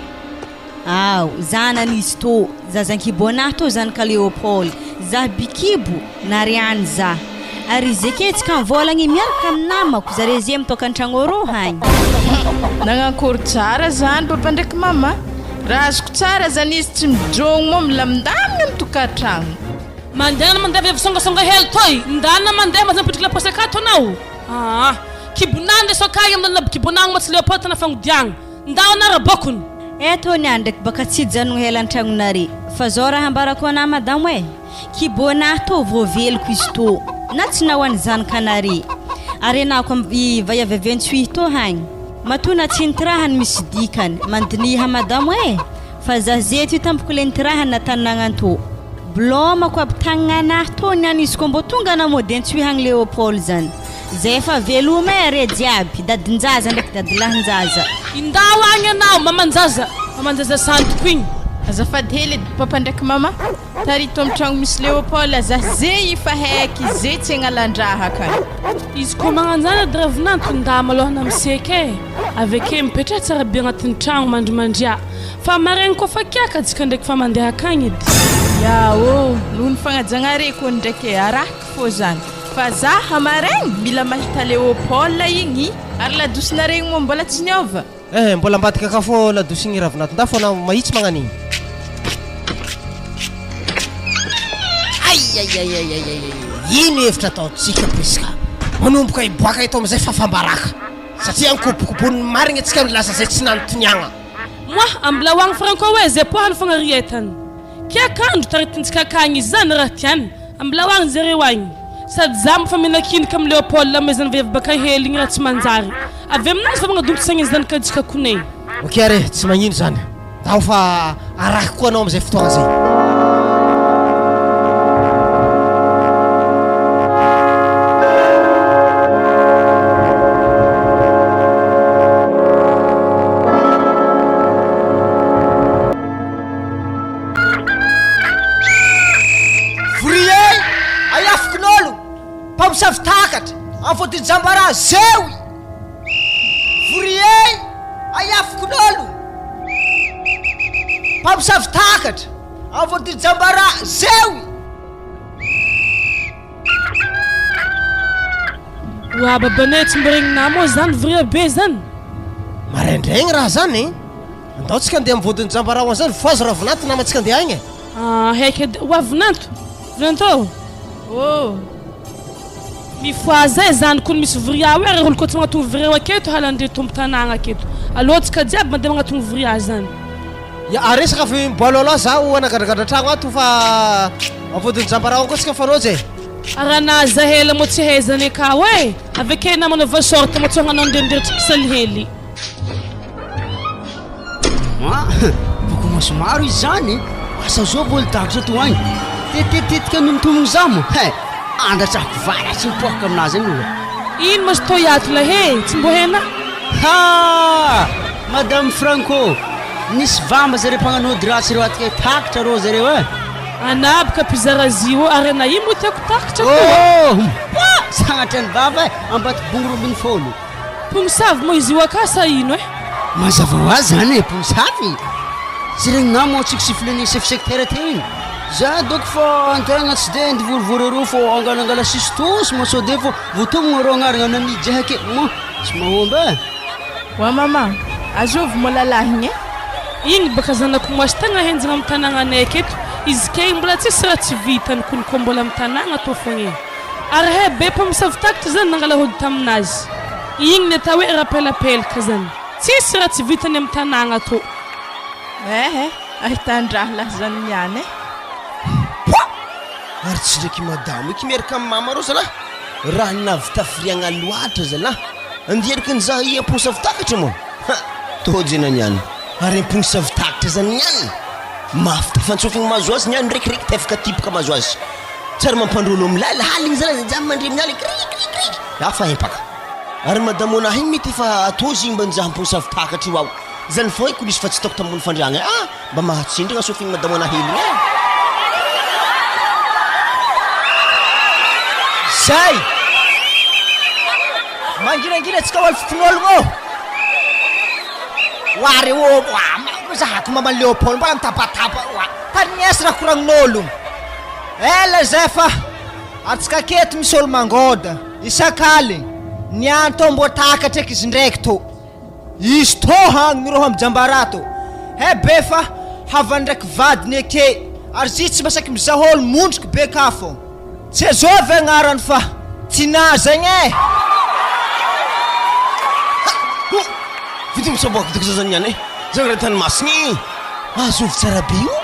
zanany izy to zazan-kibonahy to zany ka Leopold zah bikibo nariany zah ary izy ake tsy ka mivolagny miaraka amin'ny namako zare zay mitoka an-tragno arô hagny. Nagnakory tsara zany papa ndraiky mama raha azoko tsara zany izy tsy midrogno mo milamindamina mitokantragno. Mandeha mandeha avy songasonga hely toy ndana mandeha mazampitriky la posaka ato anao kibonande sokay amin'ny labikibonagny mo tsy Leopold tana fagnodiagna ndao narabokony. Eto niany ndraiky baka tsy janogno hela an-tragnonare fa zao raha ambarako ana madamo kibonahy to voaveloko izy to na tsy nahoany zanaka anare ary anako i vaiavy 28 to hagny matona tsy nitirahany misy dikany mandiniha madamo fa zah zeto tampoko le nitirahany natanagnan-to blômako aby tagnanahy to niany izy ko mbo tonga namodentsy hagny Leopold zany zay fa veloma re jiaby dadinjaza ndraiky dadilahinjaza indao agny anao mamanjaza santoko igny azafady hely papa ndraiky mama tarito amin'ny tragno misy Leopold zah zay ifa haiky zay tsy agnalandraha kany izy ko magnanjana dravinanto ndama alohana miseke aveke mipetra tsara be agnatin'ny tragno mandrimandria fa maregny ko fa kiaka tsika ndraiky fa mandeha akagny edy yao noho ny fagnajanareko ndraiky araky fô zany fa zah maregny mila mahita Leopold igny ary ladosina regny moa mbola tsy niova mbola ambadika ka fô ladosigny ravinaton-da fô na mahitsy magnan'igny ino hevitra ataotsika presika manomboka iboaka ito amizay fafambaraka satria ankobokobony marigny atsika lasa zay tsy nanotoniagna moi ambla hoagny franco hoe zay pohany fagnarietany kiakandro taritintsika akagny izy zany raha tiany ambla hoagny zareo agny sady za mifamenakiniky amin'ny Leopold lamezany vehivy baka hely igny raha tsy manjary avy aminazy fa magnadomboko sagny izy zany kadika koney ok are tsy magnino zany daho fa araky koa anao amizay fotoagna zay Takatra afody jambara zewy fourier ayafokon'olo mpamosavy takatra afody jambara zewy wa babane tsy mboregny namo zany vrai be zany maraindregny raha zany andao tsika andeha mivodiny jambara zany foazy ravinanto namatsika andeha agny heky wa vinanto mifoazay zany kon misy vria hoe olo ko tsy magnatongo vreo aketo halandre tombo tanagna aketo alohatsika jiaby mandeha magnatongo vria zany ya aresaka fa mbololo zaho anagadagada tragno ato fa avodiny jambarao koa tsika fanojy arana zahela mo tsy hezany ka hoe aveke namanova sorte mo tsonga nandendretra kisali hely boko masomaro izy zany asa zao bôly dako to agny tetetetika nomtomogno zamo andatrako vala tsy mipoaka aminazy any ino masy toyato lahe tsy mbo hena madame Franco nisy vamba zareo mpagnanody ratsy reo atika takatra rô zareo anabaka pizara zio ary na imo tiako takatra sagnatra ny vava ambaty bongo robiny folo pomisavy mo izy io akasa ino mazava ho azy zany pomisavy sy regny namo tsiko sifleny chef secteur teo igny za doko fa antegna tsy de ndivorivory ro fô angalangala sistosy masode fô votomogno ro agnaragna nanidja hake mo tsy mahomba wa mama azovy mo lalahigny igny baka zanako moasy tagna henjagna amin'ny tanàgnanay aketo izy ke mbola tsisy raha tsy vitany koniko mbola amin'ny tanàgna to fogna ary he be mpamisavy takatra zany nangala hody taminazy igny nata hoe rapelapelaka zany tsisy raha tsy vitany amin'ny tanàgna to ahitandraha lah zany niany ary tsy ndraiky madamo iky miaraka amin'ny mama rô zalahy raha navitafiriagna loatra zalahy andierika ny zaho i amponisavy takatra moa tojena niany ary amponisavy takatra zany niany mafy tafantsofigny mazo azy niany ndraikireky tefaka tipaka mazo azy tsary mampandrolo amin'ny lalahaligny zalahy jamy mandre amin'ny aly krikrikrikriky afa empaka ary madamo anahy igny mety efa atozy igny mba nizaha amponisavy takatra io ao zany fo iko nisy fa tsy taoko tambony fandriagna mba mahatsindragna sofigny madamo anahy hely zay mangilangila tsika ho alifokon'ologno ware zahako maman Leopold mba mitapatapa taniesy raha koragnin'ologno ela zay fa atsika keto misy olo mangoda isakaly nianto mbo takatra eky izy ndraiky to izy to hagny miroho amy jambara to be fa havany ndraiky vadiny ake ary zy tsy masaky mizaha olo mondriky be ka fô tsy azovy agnarany fa tina zagny vita misaboaka diko zany niany zagny raha tany masigny azovy tsara be io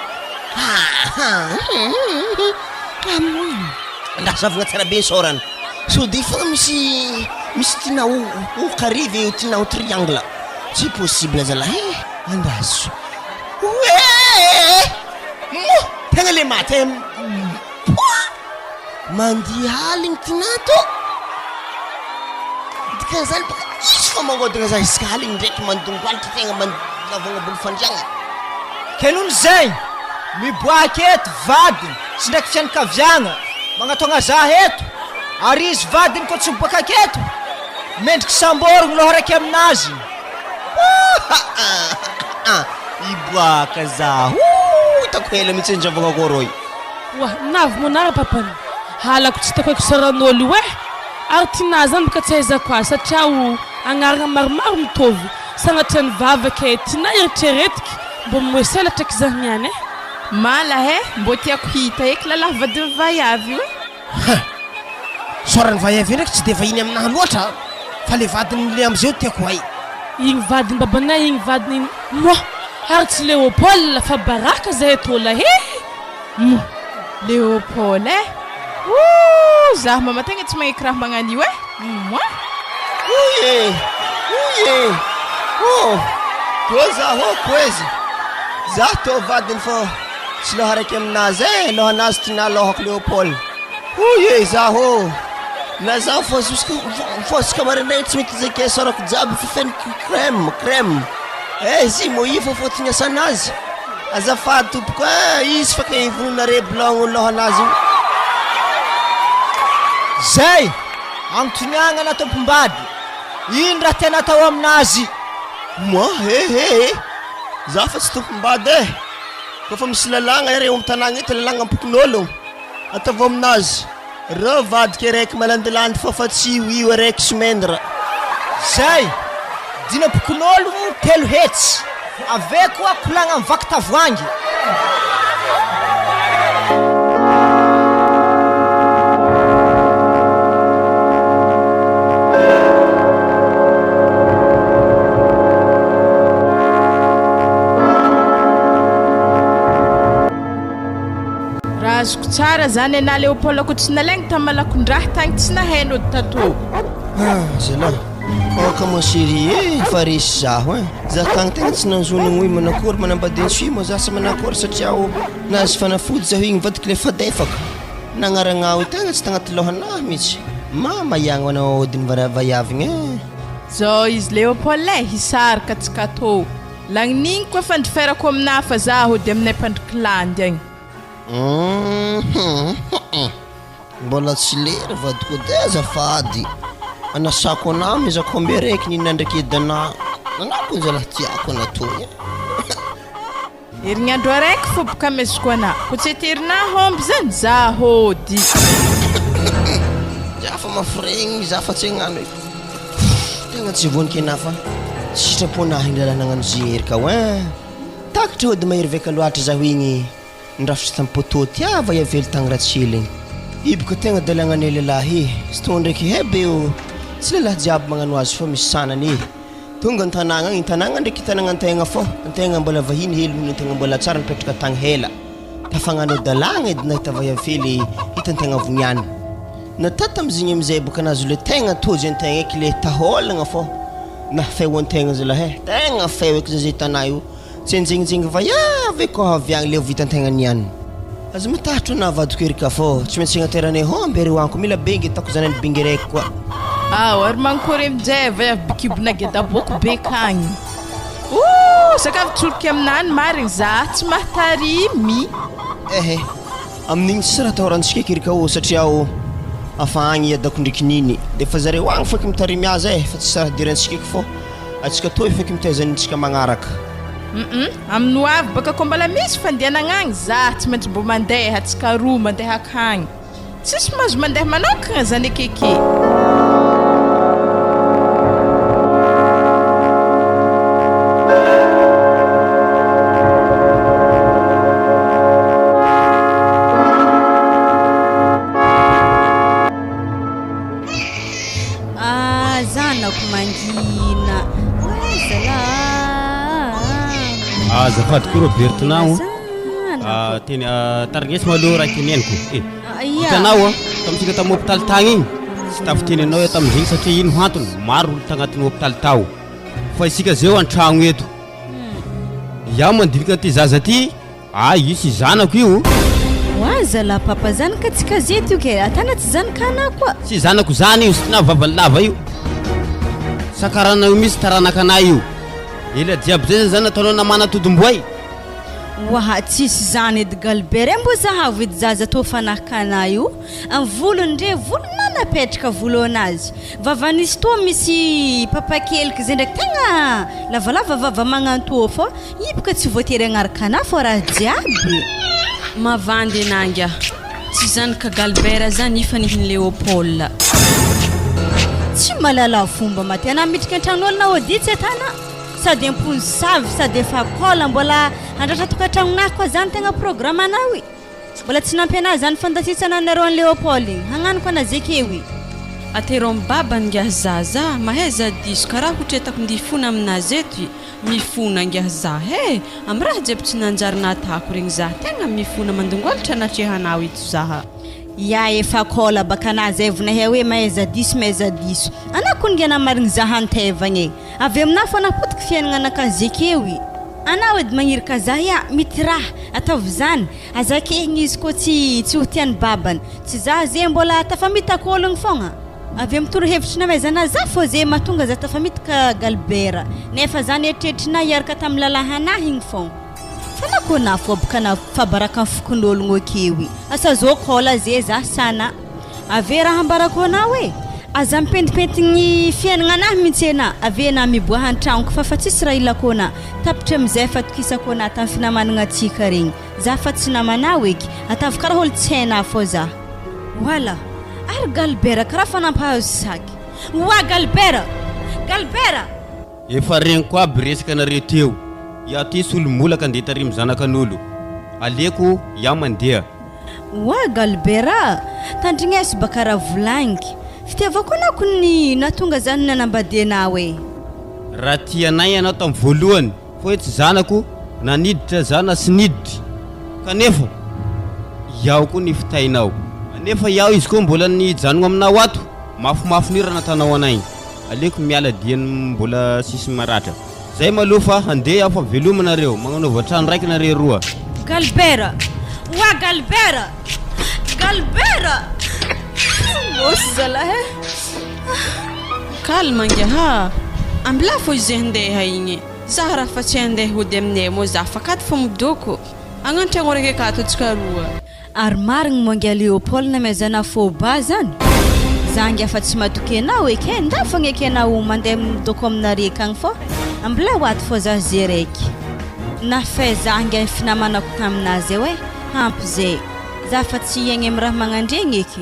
ndasavagna tsara be sorany so de fa misy misy tina o carré ve tina o triangle c'est possible zalahy andazo tegna le maty mandihaligny tinato dika zany baka isy fa mangodagna za isaka haligny ndraiky mandongoalitra tegna manavagna bolo fandriagna kenony zay miboaka eto vadiny sy ndraiky fianakaviagna magnatonga za eto ary izy vadiny koa tsy miboaka aketo mendriky samborogno loha raiky aminazy iboaka za hitako hela mihitsy ndravagna koroy wa navy monara papany halako tsy hitako eko saran'olo ary tina zany baka tsy aizako azy satria o agnarana maromaro mitovy sagnatria ny vavaka tina eritreretika mbo moeselatra eky zany niany mala mbo tiako hita eky lalahy vadiny vaiavy sorany vaiavy ndraiky tsy de vahiny aminahy loatra fa le vadiny le amizao tiako hay igny vadiny babanay igny vadiny moi ary tsy Leopold fa baraka zahay tola Leopold zah mama tegna tsy magneky raha magnan'io moi to za koezy za to vadiny fa tsy loha raiky aminazy lohanazy tina lohako Leopold za na za fosika marindragny tsy mety zake sorako jiaby fifeny crème izy mo i fa fotony asanazy azafady tompoko izy fa ke vononare blanc lohanazy zay agnontoniagna na tompombady ino raha tena atao aminazy moi za fa tsy tompombady kofa misy lalagna re tanagna eto lalagna ampokon'olo atavo aminazy reo vadika raiky malandilandy fa tsy io raiky somendra zay dinapokon'olo telo hetsy ave koa kolagna amin'ny vaky tavoangy azoko tsara zany ana Leopold ko tsy nalaigny tamalakondraha tagny tsy nahainao tato zalahy comment chérie fa resy zaho za tagny tegna tsy nanzonigny manakory manambadiny sui mo za sy manakory satria nazy fanafody zaho igny vadika le fadefaka nagnaragna tegna tsy tagnaty lohanahy mihitsy maiagna anao odiny vaiavigny zao izy Leopold hisarika tsikato lagnininy koa fandiferako aminahy fa zaho de aminay mpandrikilandy agny mbola tsy lera vadiko de azafady anasako anao mizako ambe raiky nina ndraiky edana nanako zalahy tiako anatoy herignandro araiky fo boka amezoko ana ko tsy eterinah homby zany za hody za fa mafregny za fa tsy agnano tegna tsy vonika ena fa tsy sitraponahy indlalanagnano zery ka takatra hody mahery vaika loatra zaho igny ndrafitry tampotô tiava iavely tagny ratseligny iboka tegna dalagnane lelahy sy to ndraiky hebe tsy lelahy jiaby magnano azy fa misy sanany tonga an-tanagna agny tanagna ndraiky tanagna antegna fô antegna mbola vahiny hely noho antegna mbola tsara mipetraka tagny hela tafagnano dalagna edy nahita vaiavely hitantegna voniany natata amizigny amizay boka nazo le tegna tozy antegna eky le taholagna fô na feo antegna zalahy tegna feo eky zay tanà io tsenjengjengy vaiavy koa aviagny le vitantegna niany azo mitahatra na vadiko erika fô tsy maintsy agnaterane homby reo anko mila bengy atako zanany bengy raiky koa ary mankory amizay vaiavy bikibona geda boko be kagny sakafo tsoroky aminany marigny za tsy mahatarimy amin'igny tsy raha tahorantsika eky erika satria afa agny iadako ndraiky niny de fa zareo agny faky mitarimy azy fa tsy raha dirantsika eky fô atsika toy faky mitaizanintsika magnaraka amin'ny avy baka koa mbala misy fandehanagna agny za tsy maintsy mbo mandeha atsika roa mandeha akagny tsisy mahazo mandeha manokagna zany ekeke zanako mangina azafady ko Robertinao teny tarignesy malo raha teneniko hitanao tamitsika tamy hôpitaly tagny igny Tsy tafitenenao eto amin'izay satria ino antony maro olo tagnatin'ny hôpitaly tao. Fa isika zao an-tragno eto. Iaho mandilika ty zaza ty. Io sy zanako io. Waza la papa zanaka tsy kazety io ke atana tsy zanaka ana koa. Sy zanako zany io, sy tina vavany lava io. Sakarana io misy taranaka anay io. Ela jiaby zay zany ataonao namana todomboay. Waha tsisy zany edy galbera mbo zahavo edy zaza tô fanahakana io. Am volony ndre volona napetraka volo anazy. Vavanisy tô misy papa keliky zay ndraiky tegna lavalava vava magnantô fô ipoka tsy voatery agnaraka ana fô raha jiaby. Mavandy nanga. Tsy zanaka galbera zany ifanihiny Leopold. Tsy malala fomba matena mitrika an-tragnon'olo na auditsy atana. Sady amponysavy sady efa kola mbola handratra tokantragnonah koa zany tegna programme anao i. Mbola tsy nampiana zany fandasitsana nareo an Leopold igny. Hagnano koa na zeky io. Atero mbabany ngah zaza maheza diso karaha hotretako ndifona aminazy eto mifona ngah za he amraha jiaby tsy nanjary natako regny za tegna mifona mandongolatra natrehanao ito zaha. Ya efa kola bakanazy evona he hoe maheza diso ana kongena marigny zaha antevagny avy amina fa napotika fiainagna anakazeky eo i ana edy magnirika za ya mitiraha ataovy zany azakehigny izy ko tsy ho tiany babany tsy za zay mbola tafamitako ologno fogna avy amitoro hevitry namezana za fô zay mahatonga za tafamitaka galbera nefa zany eritreritrinay iaraka tamin'ny lalahanahy igny fogna fa nakona fô bokana fabaraka fokon'ologno akeo i asa zao kola zay za sana avy raha ambarako ana hoe aza mipentipentigny fiainagna anahy mihitsy ana avy na miboaha an-tragnoko fa tsisy raha ilako ana tapitra amizay fa tokisako ana tamin'ny finamagnana atsika regny za fa tsy namanao eky atavy karaha olo tsy hainah fô za wala ary galbera karaha fa nampahazo saky wa galbera efa regniko aby resaka nareo teo iaho ty solomolaka andeha tarimy zanakan'olo aleko iaho mandeha wa galbera tandrignesy bakara volaniky fitiavako anako ny natonga zany nanambadianao e raha tianay anao tamin'ny voalohany fô tsy zanako naniditra zana sy niditry kanefa iaho koa ny fitainao nefa iaho izy koa mbola ny janogno aminao ato mafimafy ny raha natanao anay aleko miala diany mbola sisy maratra zay maloha fa andeha iaho fa velomanareo magnanaova trano raiky nareo roa galbera wa galbera Mosi zalahe calme ngaha ambla fo izay handeha igny za raha fa tsy handeha hody aminay mo za fakady fo midoko agnantragno raiky akato tsika roa ary marigny mongia Leopold namezana fô ba zany zangy afa tsy madoky anao eky ndafagna eky anao mandeha midoko aminareka agny fô ambla waty fô za zay raiky nafe zangy finamanako taminazy hoe hampy zay za fa tsy iagny amin'ny raha magnandregny eky